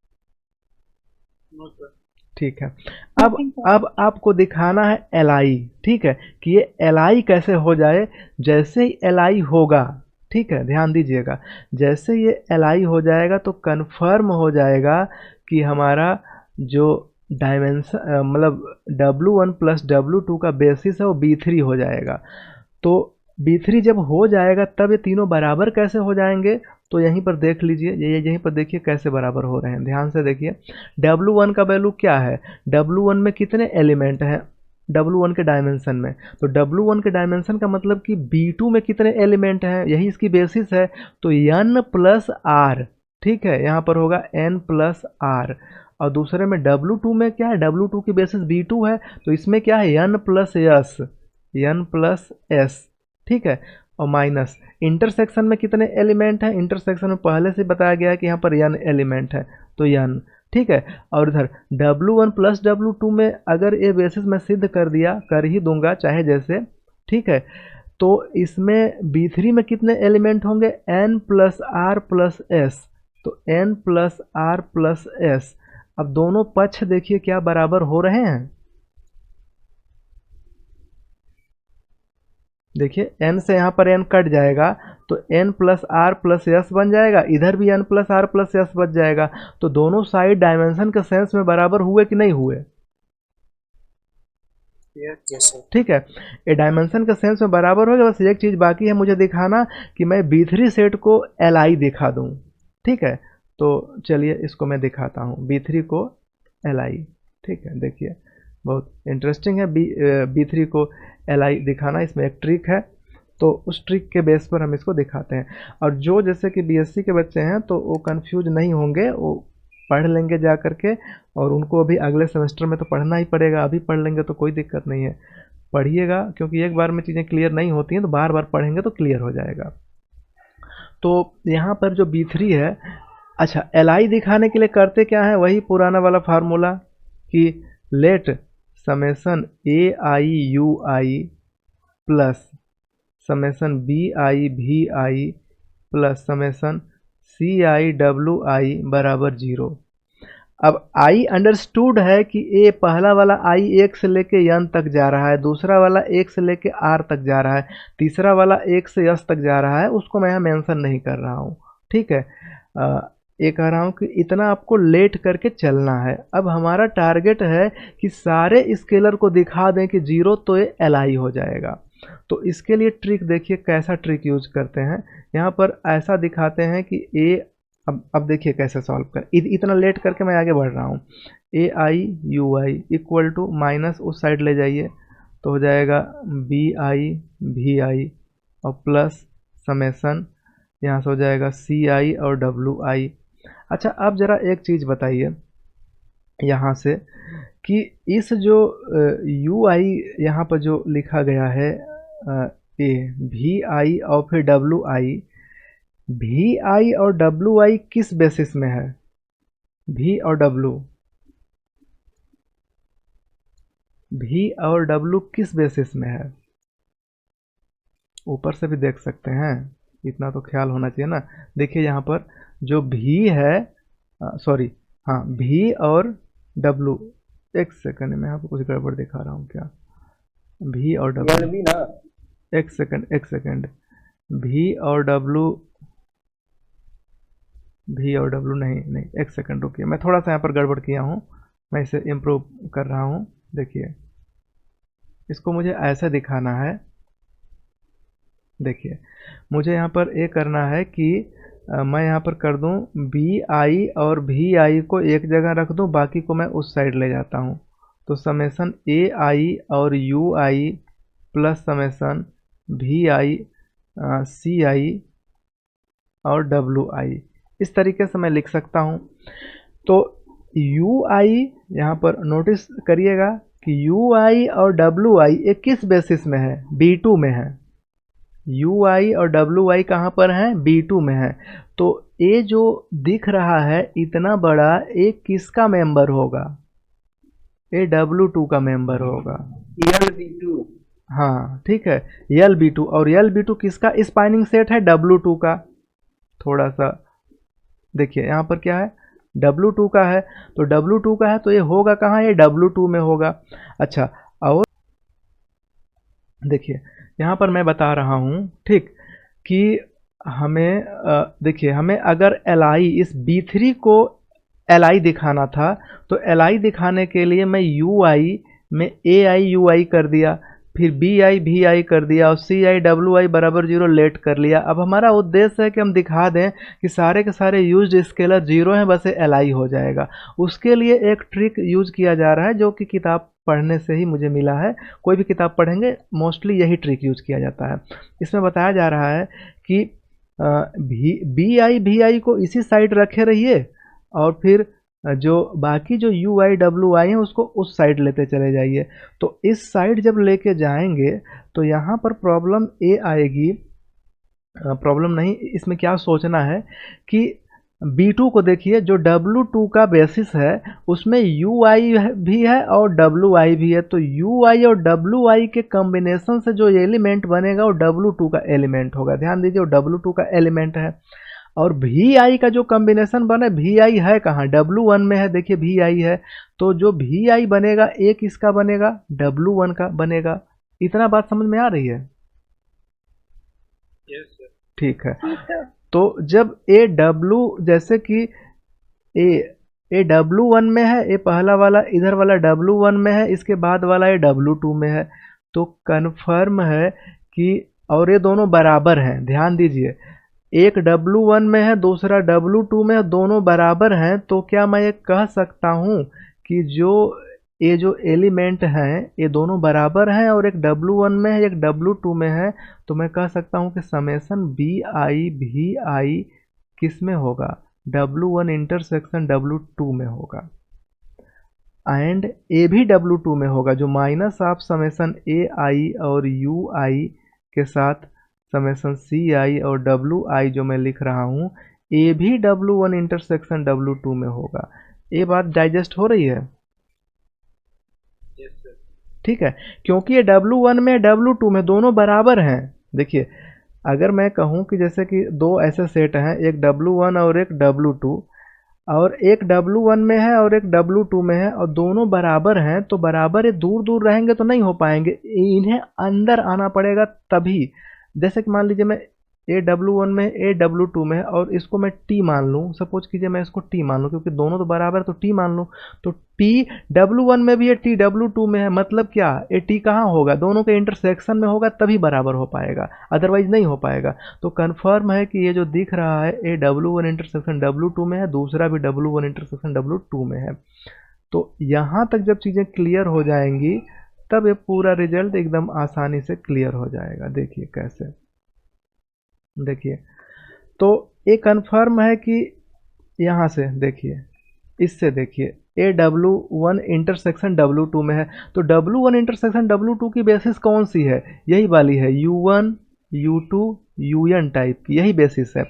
ठीक है। अब आपको दिखाना है LI, ठीक है, कि ये LI कैसे हो जाए। जैसे ही LI होगा, ठीक है, ध्यान दीजिएगा, जैसे ये LI हो जाएगा तो कन्फर्म हो जाएगा कि हमारा जो डायमेंशन मतलब W1 प्लस W2 का बेसिस है वो B3 हो जाएगा। तो B3 जब हो जाएगा तब ये तीनों बराबर कैसे हो जाएंगे? तो यहीं पर देख लीजिए, ये यहीं पर देखिए कैसे बराबर हो रहे हैं, ध्यान से देखिए। W1 का वैल्यू क्या है? W1 में कितने एलिमेंट हैं W1 के डायमेंशन में? तो W1 के डायमेंशन का मतलब कि B2 में कितने एलिमेंट हैं, यही इसकी बेसिस है। तो N प्लस R, ठीक है, यहाँ पर होगा N प्लस R। और दूसरे में W2 में क्या है? W2 की बेसिस B2 है, तो इसमें क्या है? N प्लस S, ठीक है। और माइनस इंटरसेक्शन में कितने एलिमेंट हैं? इंटरसेक्शन में पहले से बताया गया है कि यहाँ पर N एलिमेंट है, तो N, ठीक है। और इधर W1 प्लस W2 में अगर ये बेसिस मैं सिद्ध कर ही दूंगा चाहे जैसे, ठीक है। तो इसमें B3 में कितने एलिमेंट होंगे, N plus r plus s, तो N plus r plus s. अब दोनों पक्ष देखिए क्या बराबर हो रहे हैं, देखिए n से यहाँ पर n कट जाएगा तो n plus r plus s बन जाएगा, इधर भी n plus r plus s बच जाएगा। तो दोनों साइड डायमेंशन के सेंस में बराबर हुए कि नहीं हुए, ठीक है। ये डायमेंशन के सेंस में बराबर हो गया। बस एक चीज़ बाकी है मुझे दिखाना कि मैं B3 सेट को Li दिखा दूँ, ठीक है। तो चलिए इसको मैं दिखाता हूँ, B3 को Li, ठीक है। देखिए बहुत इंटरेस्टिंग है B3 को Li दिखाना, इसमें एक ट्रिक है, तो उस ट्रिक के बेस पर हम इसको दिखाते हैं। और जो जैसे कि BSc के बच्चे हैं तो वो कंफ्यूज नहीं होंगे, वो पढ़ लेंगे जा करके, और उनको अभी अगले सेमेस्टर में तो पढ़ना ही पड़ेगा, अभी पढ़ लेंगे तो कोई दिक्कत नहीं है, पढ़िएगा, क्योंकि एक बार में चीज़ें क्लियर नहीं होती हैं तो बार बार पढ़ेंगे तो क्लियर हो जाएगा। तो यहाँ पर जो B3 है, अच्छा Li दिखाने के लिए करते क्या है, वही पुराना वाला फार्मूला कि let summation AiUi plus summation BiVi plus summation CiWi बराबर 0। अब I अंडरस्टूड है कि ए पहला वाला I 1 से लेके n तक जा रहा है, दूसरा वाला 1 से लेके r तक जा रहा है, तीसरा वाला 1 से s तक जा रहा है, उसको मैं यहाँ मेंशन नहीं कर रहा हूँ, ठीक है। ये कह रहा हूँ कि इतना आपको लेट करके चलना है। अब हमारा टारगेट है कि सारे स्केलर को दिखा दें कि 0, तो ये Li हो जाएगा। तो इसके लिए ट्रिक देखिए कैसा ट्रिक यूज करते हैं, यहाँ पर ऐसा दिखाते हैं कि अब देखिए कैसे सॉल्व कर, इतना लेट करके मैं आगे बढ़ रहा हूँ। AiUi इक्वल टू माइनस उस साइड ले जाइए तो हो जाएगा BiVi और प्लस समेसन यहाँ से हो जाएगा Ci और Wi। अच्छा अब ज़रा एक चीज़ बताइए यहाँ से कि इस जो UI यहाँ पर जो लिखा गया है VI और फिर WI, VI और WI किस बेसिस में है, V और W किस बेसिस में है, ऊपर से भी देख सकते हैं, इतना तो ख्याल होना चाहिए ना। देखिए यहाँ पर जो V है, सॉरी हाँ V और W, एक सेकंड में आपको कुछ गड़बड़ दिखा रहा हूँ क्या, V और W, एक सेकंड V और W नहीं, एक सेकंड रुकिए, मैं थोड़ा सा यहाँ पर गड़बड़ किया हूँ, मैं इसे इम्प्रूव कर रहा हूँ। देखिए इसको मुझे ऐसा दिखाना है, देखिए मुझे यहाँ पर ये करना है कि मैं यहाँ पर कर दूँ BI और VI को एक जगह रख दूँ, बाकी को मैं उस साइड ले जाता हूँ। तो समेसन AI और UI plus summation VI CI और WI, इस तरीके से मैं लिख सकता हूँ। तो UI यहाँ पर नोटिस करिएगा कि UI और WI ये किस बेसिस में है, B2 में है। UI और WI कहाँ पर हैं, B2 में है। तो ये जो दिख रहा है इतना बड़ा, ये किसका मेंबर होगा, ये W2 का मेंबर होगा, LB2, हाँ ठीक है, LB2। और LB2 किसका स्पाइनिंग सेट है, W2 का। थोड़ा सा देखिए यहाँ पर क्या है, W2 का है, तो W2 का है तो ये होगा कहाँ, ये W2 में होगा। अच्छा और देखिए यहाँ पर मैं बता रहा हूँ ठीक कि हमें देखिए हमें अगर Li इस B3 को Li दिखाना था, तो Li दिखाने के लिए मैं UI में AiUi कर दिया, फिर BiVi कर दिया और CiWi बराबर 0 लेट कर लिया। अब हमारा उद्देश्य है कि हम दिखा दें कि सारे के सारे यूज्ड स्केलर 0 हैं, बस Li हो जाएगा। उसके लिए एक ट्रिक यूज किया जा रहा है जो कि किताब पढ़ने से ही मुझे मिला है, कोई भी किताब पढ़ेंगे मोस्टली यही ट्रिक यूज किया जाता है। इसमें बताया जा रहा है कि BiVi को इसी साइड रखे रहिए और फिर जो बाकी जो UI WI हैं उसको उस साइड लेते चले जाइए। तो इस साइड जब लेके जाएंगे तो यहाँ पर प्रॉब्लम ये आएगी, प्रॉब्लम नहीं, इसमें क्या सोचना है कि B2 को देखिए, जो W2 का बेसिस है उसमें UI भी है और WI भी है, तो UI और WI के कॉम्बिनेशन से जो एलिमेंट बनेगा वो W2 का एलिमेंट होगा। ध्यान दीजिए, वो W2 का एलिमेंट है। और VI का जो कॉम्बिनेशन बना, VI है कहाँ, W1 में है, देखिए VI है, तो जो VI बनेगा एक इसका बनेगा, W1 का बनेगा। इतना बात समझ में आ रही है? Yes sir. ठीक है। ठीक है। तो जब AW, जैसे कि ए W1 में है, ये पहला वाला इधर वाला W1 में है, इसके बाद वाला ये W2 में है, तो कन्फर्म है कि, और ये दोनों बराबर हैं, ध्यान दीजिए, एक W1 में है दूसरा W2 में है, दोनों बराबर हैं, तो क्या मैं ये कह सकता हूँ कि ये जो एलिमेंट हैं ये दोनों बराबर हैं और एक W1 में है एक W2 में है, तो मैं कह सकता हूँ कि समेसन BI VI किस में होगा, W1 इंटरसेक्शन W2 में होगा, एंड A भी W2 में होगा, जो माइनस आप समेसन AI और UI के साथ समेसन CI और WI जो मैं लिख रहा हूँ, A भी W1 इंटरसेक्शन W2 में होगा। ये बात डाइजेस्ट हो रही है? Yes sir. ठीक है, क्योंकि ये W1 में W2 में दोनों बराबर हैं। देखिए, अगर मैं कहूँ कि जैसे कि दो ऐसे सेट हैं, एक W1 और एक W2, और एक W1 में है और एक W2 में है और दोनों बराबर हैं, तो बराबर ये दूर दूर रहेंगे तो नहीं हो पाएंगे, इन्हें अंदर आना पड़ेगा तभी। जैसे कि मान लीजिए मैं AW1 में AW2 में है और इसको मैं T मान लूँ, सपोज कीजिए मैं इसको T मान लूँ, क्योंकि दोनों तो बराबर है तो T मान लूँ, तो T W1 में भी है, T W2 में है, मतलब क्या, ये T कहाँ होगा, दोनों के इंटरसेक्शन में होगा तभी बराबर हो पाएगा, अदरवाइज नहीं हो पाएगा। तो कन्फर्म है कि ये जो दिख रहा है ये W1 इंटरसेक्शन W2 में है, दूसरा भी W1 इंटरसेक्शन W2 में है। तो यहाँ तक जब चीज़ें क्लियर हो जाएंगी तब ये पूरा रिजल्ट एकदम आसानी से क्लियर हो जाएगा। देखिए कैसे, देखिए, तो ये कन्फर्म है कि यहाँ से देखिए, इससे देखिए AW1 इंटरसेक्शन W2 में है, तो W1 इंटरसेक्शन W2 की बेसिस कौन सी है, यही वाली है, U1 U2 UN टाइप की, यही बेसिस है।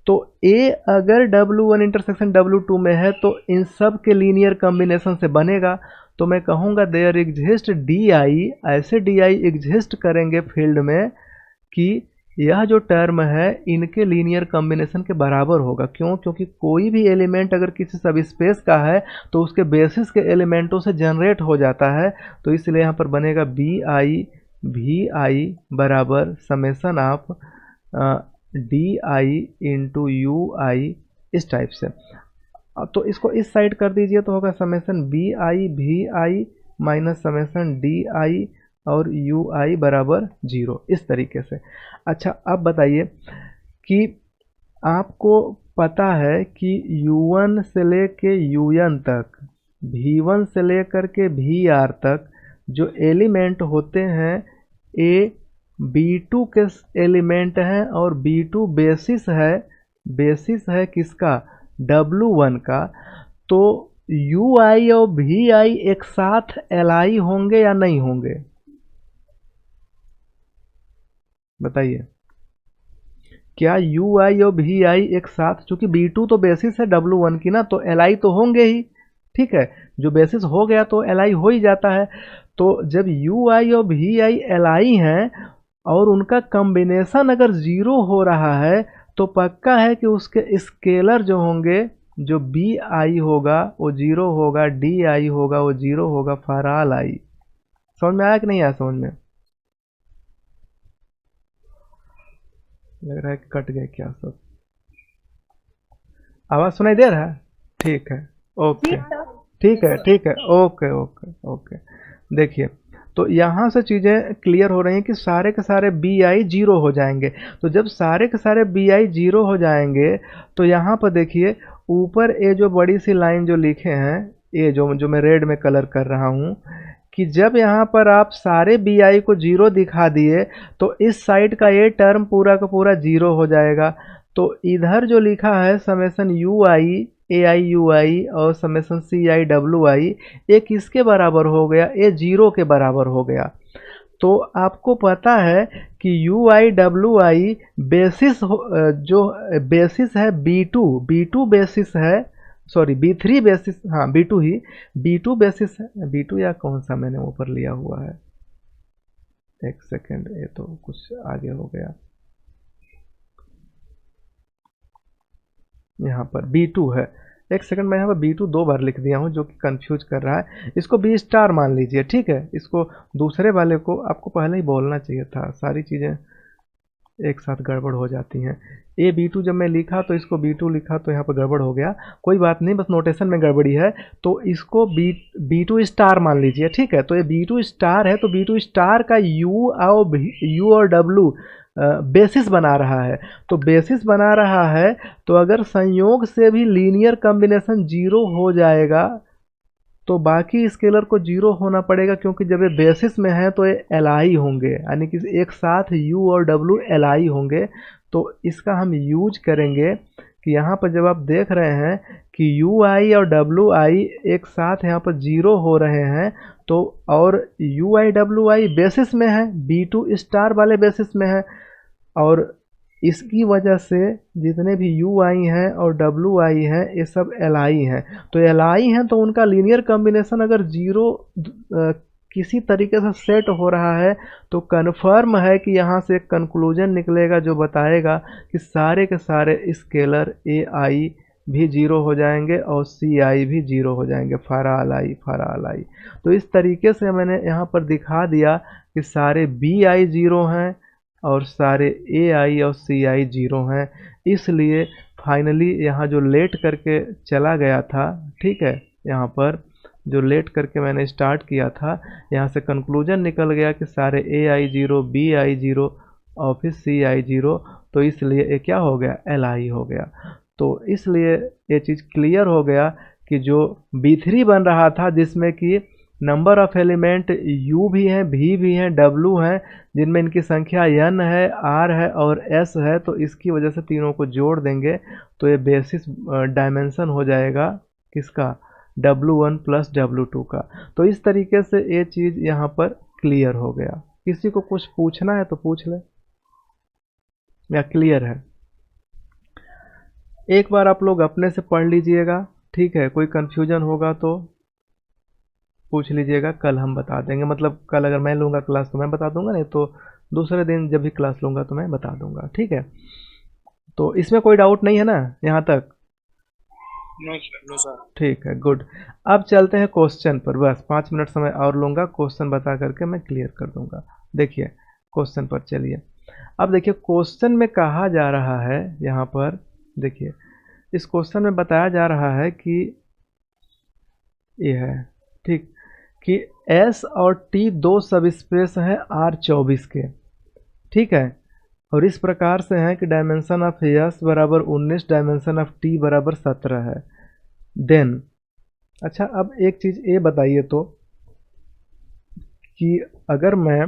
तो A अगर W1 इंटरसेक्शन W2 में है तो इन सब के लीनियर कॉम्बिनेशन से बनेगा, तो मैं कहूँगा देयर एग्जिस्ट DI, ऐसे DI एग्जिस्ट करेंगे फील्ड में कि यह जो टर्म है इनके लीनियर कॉम्बिनेशन के बराबर होगा। क्यों? क्योंकि कोई भी एलिमेंट अगर किसी सब स्पेस का है तो उसके बेसिस के एलिमेंटों से जनरेट हो जाता है, तो इसलिए यहाँ पर बनेगा BI VI बराबर summation of DI into UI, इस टाइप से। तो इसको इस साइड कर दीजिए तो होगा summation BI VI minus summation DI और UI बराबर 0, इस तरीके से। अच्छा, अब बताइए कि आपको पता है कि U1 से लेके UN तक, V1 से लेकर के VR तक जो एलिमेंट होते हैं ये B2 के एलिमेंट हैं, और B2 बेसिस है किसका, W1 का। तो UI और VI एक साथ LI होंगे या नहीं होंगे, बताइए? क्या UI और VI एक साथ, चूंकि B2 तो बेसिस है W1 की ना, तो LI तो होंगे ही, ठीक है, जो बेसिस हो गया तो LI हो ही जाता है। तो जब UI और VI LI हैं और उनका कॉम्बिनेशन अगर 0 हो रहा है तो पक्का है कि उसके स्केलर जो होंगे, जो BI होगा वो 0 होगा, DI होगा वो 0 होगा, फॉर ऑल I। समझ में आया कि नहीं आया समझ में? लग रहा है कि कट गए क्या सब, आवाज सुनाई दे रहा है? ठीक है, ओके, ठीक है, ठीक है, ओके ओके ओके। देखिए, तो यहाँ से चीज़ें क्लियर हो रही हैं कि सारे के सारे BI 0 हो जाएंगे। तो जब सारे के सारे BI 0 हो जाएंगे तो यहाँ पर देखिए ऊपर ये जो बड़ी सी लाइन जो लिखे हैं, ये जो मैं रेड में कलर कर रहा हूँ, कि जब यहाँ पर आप सारे BI को 0 दिखा दिए तो इस साइड का ये टर्म पूरा का पूरा 0 हो जाएगा। तो इधर जो लिखा है समेसन UI AIUI और समेसन CIWI, ये किसके बराबर हो गया, ये 0 के बराबर हो गया। तो आपको पता है कि you I W I basis जो बेसिस है बी टू बेसिस है, सॉरी B3 बेसिस, हाँ B2 ही, B2 बेसिस है, B2 या कौन सा मैंने ऊपर लिया हुआ है, एक सेकेंड, ये तो कुछ आगे हो गया, यहाँ पर B2 है, एक सेकंड, मैं यहाँ पर B2 दो बार लिख दिया हूँ जो कि कंफ्यूज कर रहा है, इसको B स्टार मान लीजिए, ठीक है। इसको दूसरे वाले को आपको पहले ही बोलना चाहिए था, सारी चीज़ें एक साथ गड़बड़ हो जाती हैं। B2 जब मैं लिखा तो इसको B2 लिखा तो यहाँ पर गड़बड़ हो गया, कोई बात नहीं, बस नोटेशन में गड़बड़ी है, तो इसको B2 स्टार मान लीजिए, ठीक है। तो ये B2 स्टार है, तो B2 स्टार का U और W बेसिस बना रहा है, तो बेसिस बना रहा है, तो अगर संयोग से भी लीनियर कॉम्बिनेशन 0 हो जाएगा तो बाकी स्केलर को 0 होना पड़ेगा, क्योंकि जब ये बेसिस में है तो ये LI होंगे, यानी कि एक साथ U और W LI होंगे। तो इसका हम यूज करेंगे कि यहाँ पर जब आप देख रहे हैं कि UI और WI एक साथ यहाँ पर 0 हो रहे हैं, तो और UI WI बेसिस में है, B2 स्टार वाले बेसिस में है, और इसकी वजह से जितने भी UI हैं और WI हैं ये सब LI हैं। तो LI हैं तो उनका लीनियर कॉम्बिनेशन अगर 0 किसी तरीके से सेट हो रहा है तो कन्फर्म है कि यहाँ से एक कंक्लूजन निकलेगा जो बताएगा कि सारे के सारे स्केलर AI भी 0 हो जाएंगे और CI भी 0 हो जाएंगे, फॉर आई। तो इस तरीके से मैंने यहाँ पर दिखा दिया कि सारे BI 0 हैं और सारे AI और CI 0 हैं, इसलिए फाइनली यहाँ जो लेट करके चला गया था, ठीक है, यहाँ पर जो लेट करके मैंने स्टार्ट किया था, यहाँ से कंक्लूजन निकल गया कि सारे AI 0, BI 0 और फिर CI 0, तो इसलिए ये क्या हो गया, LI हो गया। तो इसलिए ये चीज़ क्लियर हो गया कि जो B3 बन रहा था, जिसमें कि नंबर ऑफ एलिमेंट U भी हैं, V भी हैं, W हैं, जिनमें इनकी संख्या N है, R है और S है, तो इसकी वजह से तीनों को जोड़ देंगे तो ये बेसिस डायमेंशन हो जाएगा किसका, W1 प्लस W2 का। तो इस तरीके से ये चीज़ यहाँ पर क्लियर हो गया। किसी को कुछ पूछना है तो पूछ ले, या क्लियर है? एक बार आप लोग अपने से पढ़ लीजिएगा, ठीक है, कोई कन्फ्यूजन होगा तो पूछ लीजिएगा, कल हम बता देंगे, मतलब कल अगर मैं लूँगा क्लास तो मैं बता दूंगा, नहीं तो दूसरे दिन जब भी क्लास लूँगा तो मैं बता दूंगा, ठीक है। तो इसमें कोई डाउट नहीं है ना यहाँ तक? No sir. ठीक है, गुड। अब चलते हैं क्वेश्चन पर, बस 5 मिनट समय और लूँगा, क्वेश्चन बता करके मैं क्लियर कर दूंगा। देखिए क्वेश्चन पर चलिए। अब देखिए क्वेश्चन में कहा जा रहा है, यहाँ पर देखिए इस क्वेश्चन में बताया जा रहा है कि ये है, ठीक, कि S और T दो सब स्पेस हैं R24 के, ठीक है, और इस प्रकार से हैं कि डायमेंशन ऑफ S बराबर 19, डायमेंशन ऑफ T बराबर 17 है। देन अच्छा, अब एक चीज़ ये बताइए तो कि अगर मैं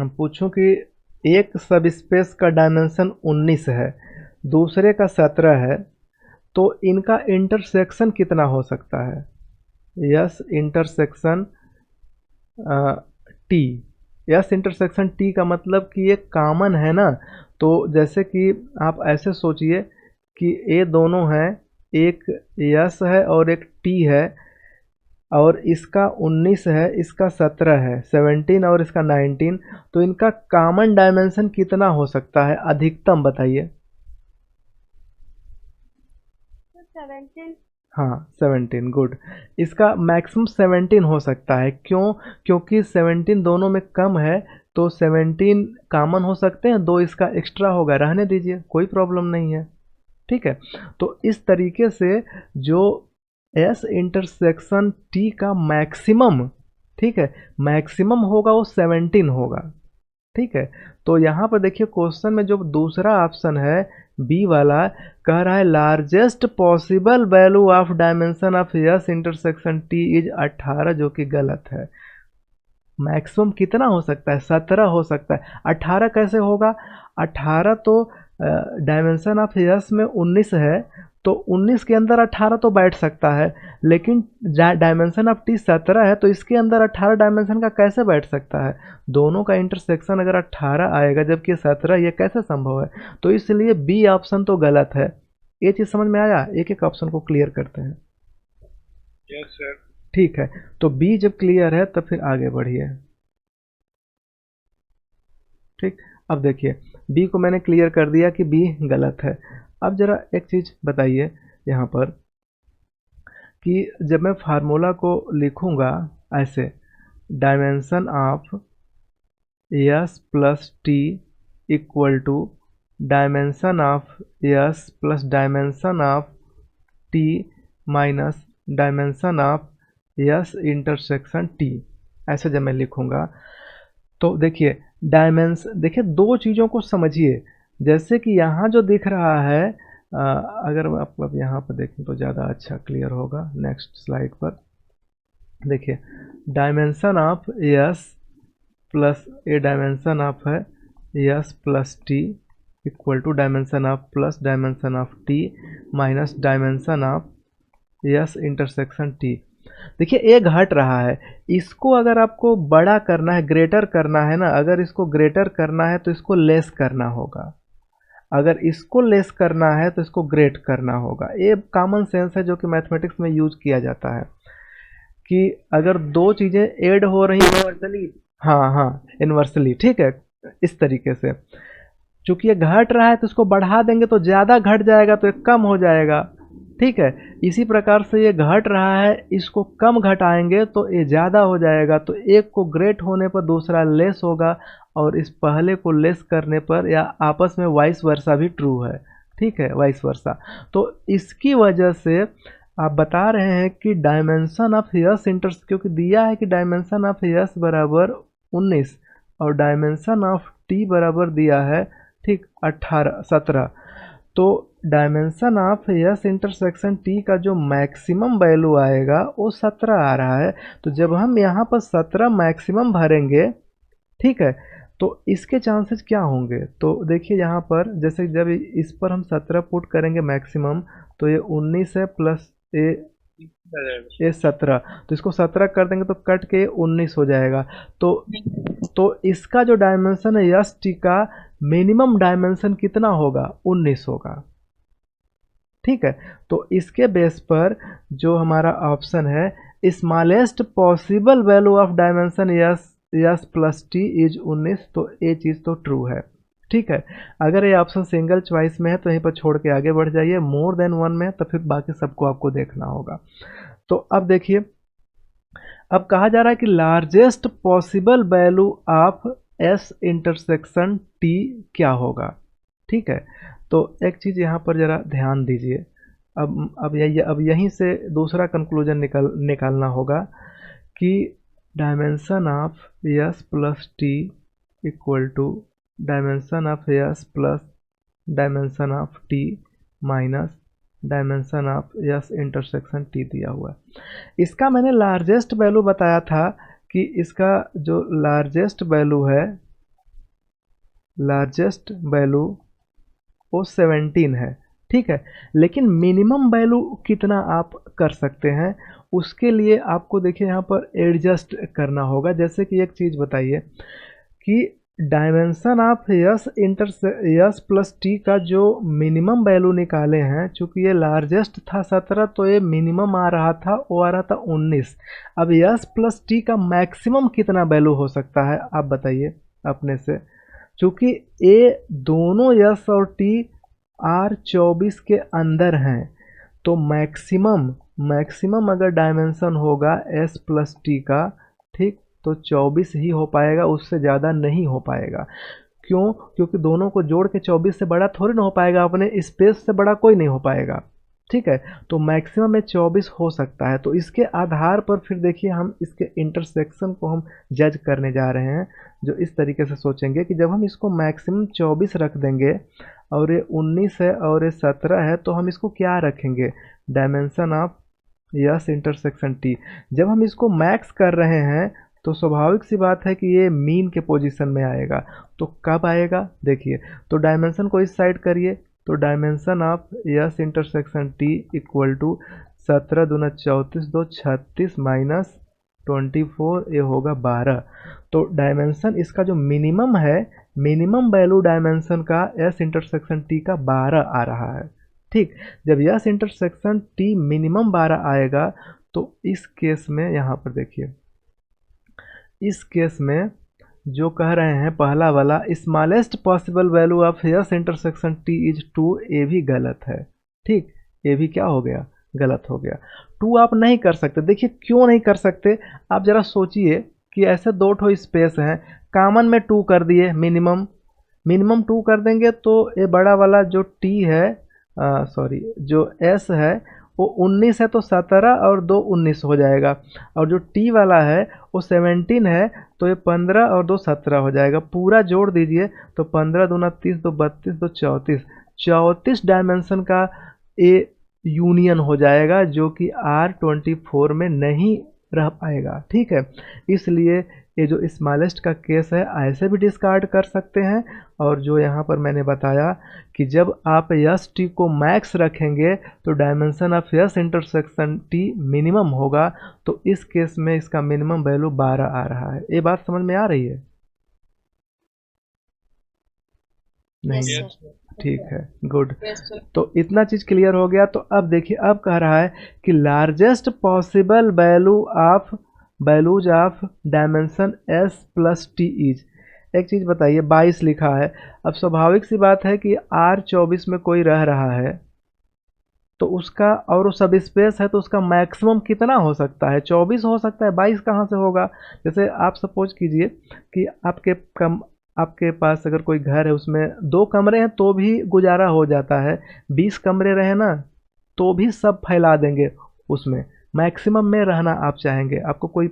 पूछूं कि एक सब स्पेस का डायमेंशन 19 है, दूसरे का 17 है, तो इनका इंटरसेक्शन कितना हो सकता है? Yes intersection T, yes intersection T का मतलब कि ये कॉमन है ना। तो जैसे कि आप ऐसे सोचिए कि ये दोनों हैं, एक यस है और एक T है, और इसका 19 है, इसका 17 है, 17 और इसका 19, तो इनका कॉमन डायमेंशन कितना हो सकता है, अधिकतम बताइए। 17। हाँ 17, गुड। इसका मैक्सिमम 17 हो सकता है, क्यों? क्योंकि 17 दोनों में कम है, तो 17 कॉमन हो सकते हैं, 2 इसका एक्स्ट्रा होगा, रहने दीजिए, कोई प्रॉब्लम नहीं है, ठीक है। तो इस तरीके से जो S इंटरसेक्शन T का मैक्सिमम, ठीक है, मैक्सिमम होगा वो 17 होगा, ठीक है। तो यहाँ पर देखिए क्वेश्चन में जो दूसरा ऑप्शन है बी वाला, कह रहा है largest possible value of dimension of S intersection T is 18, जो कि गलत है। मैक्सिमम कितना हो सकता है? 17 हो सकता है। 18 कैसे होगा? 18 तो डायमेंशन ऑफ S में 19 है, तो 19 के अंदर 18 तो बैठ सकता है, लेकिन डायमेंशन ऑफ टी 17 है, तो इसके अंदर 18 डायमेंशन का कैसे बैठ सकता है? दोनों का इंटरसेक्शन अगर 18 आएगा जबकि 17, ये कैसे संभव है? तो इसलिए बी ऑप्शन तो गलत है। ये चीज़ समझ में आया? एक एक ऑप्शन को क्लियर करते हैं। Yes sir. ठीक है, तो बी जब क्लियर है तो फिर आगे बढ़िए। ठीक, अब देखिए बी को मैंने क्लियर कर दिया कि बी गलत है। अब जरा एक चीज़ बताइए यहाँ पर कि जब मैं फार्मूला को लिखूँगा ऐसे, dimension of S plus T equal to dimension of S plus dimension of T minus dimension of S intersection T, ऐसे जब मैं लिखूँगा तो देखिए देखिए दो चीज़ों को समझिए। जैसे कि यहाँ जो दिख रहा है, अगर आप अब यहाँ पर देखें तो ज़्यादा अच्छा क्लियर होगा। नेक्स्ट स्लाइड पर देखिए, dimension of S plus A dimension of है S plus T equal to dimension of plus dimension of T minus dimension of S intersection T. देखिए ए घट रहा है, इसको अगर आपको बड़ा करना है, ग्रेटर करना है ना, अगर इसको ग्रेटर करना है तो इसको लेस करना होगा, अगर इसको लेस करना है तो इसको ग्रेट करना होगा। ये कॉमन सेंस है जो कि मैथमेटिक्स में यूज किया जाता है कि अगर दो चीज़ें ऐड हो रही इन्वर्सली, हाँ इन्वर्सली, ठीक है, इस तरीके से। चूंकि ये घट रहा है तो इसको बढ़ा देंगे तो ज़्यादा घट जाएगा, तो ये कम हो जाएगा, ठीक है। इसी प्रकार से ये घट रहा है, इसको कम घटाएंगे तो ये ज़्यादा हो जाएगा, तो एक को ग्रेट होने पर दूसरा लेस होगा, और इस पहले को लेस करने पर या आपस में वाइस वर्सा भी ट्रू है, ठीक है, वाइस वर्सा। तो इसकी वजह से आप बता रहे हैं कि डायमेंशन ऑफ यस क्योंकि दिया है कि डायमेंशन ऑफ यस बराबर 19 और डायमेंशन ऑफ टी बराबर दिया है, ठीक, 17। तो dimension of S intersection T का जो मैक्सिमम वैल्यू आएगा वो 17 आ रहा है। तो जब हम यहाँ पर 17 मैक्सिमम भरेंगे, ठीक है, तो इसके चांसेस क्या होंगे? तो देखिए यहाँ पर जैसे जब इस पर हम 17 पुट करेंगे मैक्सिमम, तो ये 19 है प्लस ये 17, तो इसको 17 कर देंगे तो कट के 19 हो जाएगा। तो इसका जो डायमेंशन है यस टी का मिनिमम डायमेंशन कितना होगा? 19 होगा, ठीक है। तो इसके बेस पर जो हमारा ऑप्शन है, smallest possible value of dimension yes plus T is 19, तो ये चीज़ तो ट्रू है, ठीक है। अगर ये ऑप्शन सिंगल चॉइस में है तो यहीं पर छोड़ के आगे बढ़ जाइए, मोर देन वन में तो फिर बाकी सबको आपको देखना होगा। तो अब देखिए, अब कहा जा रहा है कि largest possible value of S intersection T क्या होगा, ठीक है। तो एक चीज़ यहाँ पर ज़रा ध्यान दीजिए। अब यहीं से दूसरा कंक्लूजन निकालना होगा कि dimension of S plus T equal to dimension of S plus dimension of T minus dimension of S intersection T दिया हुआ है। इसका मैंने लार्जेस्ट वैल्यू बताया था कि इसका जो लार्जेस्ट वैल्यू है, लार्जेस्ट वैल्यू वो 17 है, ठीक है। लेकिन मिनिमम वैल्यू कितना आप कर सकते हैं, उसके लिए आपको देखिए यहाँ पर एडजस्ट करना होगा। जैसे कि एक चीज़ बताइए कि dimension of S plus T का जो मिनिमम वैल्यू निकाले हैं, चूंकि ये लार्जेस्ट था 17 तो ये मिनिमम आ रहा था, वो आ रहा था 19। अब यस प्लस टी का मैक्सिमम कितना वैल्यू हो सकता है आप बताइए अपने से, चूंकि ये दोनों यस और टी आर 24 के अंदर हैं, तो मैक्सिमम अगर डायमेंशन होगा एस प्लस टी का, ठीक, तो 24 ही हो पाएगा, उससे ज़्यादा नहीं हो पाएगा। क्यों? क्योंकि दोनों को जोड़ के 24 से बड़ा थोड़ी ना हो पाएगा, अपने स्पेस से बड़ा कोई नहीं हो पाएगा, ठीक है। तो मैक्सिमम में 24 हो सकता है। तो इसके आधार पर फिर देखिए हम इसके इंटरसेक्शन को हम जज करने जा रहे हैं, जो इस तरीके से सोचेंगे कि जब हम इसको मैक्सिमम 24 रख देंगे और ये 19 है और ये 17 है, तो हम इसको क्या रखेंगे? Dimension of S intersection T. जब हम इसको मैक्स कर रहे हैं तो स्वाभाविक सी बात है कि ये मीन के पोजीशन में आएगा। तो कब आएगा देखिए, तो डायमेंशन को इस साइड करिए, तो dimension of S intersection T equal to 17 दूना 34, 2 36 माइनस 24, ये होगा 12। तो डायमेंशन इसका जो मिनिमम है, मिनिमम वैल्यू डायमेंशन का एस इंटरसेक्शन टी का 12 आ रहा है। ठीक, जब यस इंटरसेक्शन टी मिनिमम 12 आएगा तो इस केस में यहाँ पर देखिए, इस केस में जो कह रहे हैं पहला वाला smallest possible value of S intersection T is 2, ये भी गलत है। ठीक, ये भी क्या हो गया, गलत हो गया। 2 आप नहीं कर सकते। देखिए क्यों नहीं कर सकते, आप जरा सोचिए कि ऐसे दो ठो स्पेस हैं, कॉमन में 2 कर दिए, मिनिमम 2 कर देंगे तो ये बड़ा वाला जो टी है, सॉरी जो एस है वो 19 है तो 17 और 2 19 हो जाएगा, और जो टी वाला है वो 17 है तो ये 15 और 2 17 हो जाएगा। पूरा जोड़ दीजिए तो 15 दूना 30, 2 32, 2 34, 34 डायमेंशन का ए यूनियन हो जाएगा, जो कि R24 में नहीं रह पाएगा। ठीक है, इसलिए ये जो स्मॉलेस्ट का केस है ऐसे भी डिस्कार्ड कर सकते हैं। और जो यहाँ पर मैंने बताया कि जब आप यस टी को मैक्स रखेंगे तो dimension of S intersection T minimum होगा, तो इस केस में इसका मिनिमम वैल्यू 12 आ रहा है। ये बात समझ में आ रही है? नहीं? Yes sir. ठीक है, गुड। Yes sir. तो इतना चीज़ क्लियर हो गया। तो अब देखिए, अब कह रहा है कि largest possible value of values of dimension S plus T is. एक चीज़ बताइए, 22 लिखा है। अब स्वाभाविक सी बात है कि R24 में कोई रह रहा है तो उसका, और वो सब स्पेस है तो उसका मैक्सिमम कितना हो सकता है? 24 हो सकता है, 22 कहाँ से होगा? जैसे आप सपोज कीजिए कि आपके पास अगर कोई घर है उसमें 2 कमरे हैं तो भी गुजारा हो जाता है, 20 कमरे रहे ना तो भी सब फैला देंगे उसमें, मैक्सिमम में रहना आप चाहेंगे। आपको कोई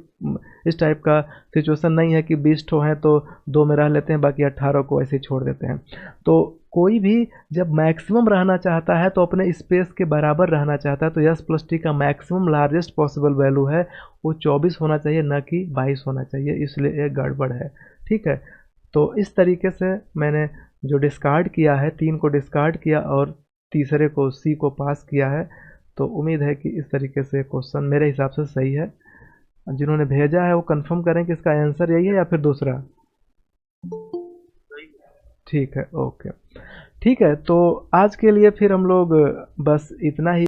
इस टाइप का सिचुएशन नहीं है कि 20 ठो हैं तो 2 में रह लेते हैं, बाकी 18 को ऐसे ही छोड़ देते हैं। तो कोई भी जब मैक्सिमम रहना चाहता है तो अपने स्पेस के बराबर रहना चाहता है, तो यस प्लस टी का मैक्सिमम लार्जेस्ट पॉसिबल वैल्यू है वो 24 होना चाहिए, न कि 22 होना चाहिए, इसलिए ये गड़बड़ है। ठीक है, तो इस तरीके से मैंने जो डिस्कार्ड किया है, 3 को डिस्कार्ड किया और तीसरे को सी को पास किया है। तो उम्मीद है कि इस तरीके से क्वेश्चन मेरे हिसाब से सही है। जिन्होंने भेजा है वो कंफर्म करें कि इसका आंसर यही है या फिर दूसरा। ठीक है, ओके, ठीक है। तो आज के लिए फिर हम लोग बस इतना ही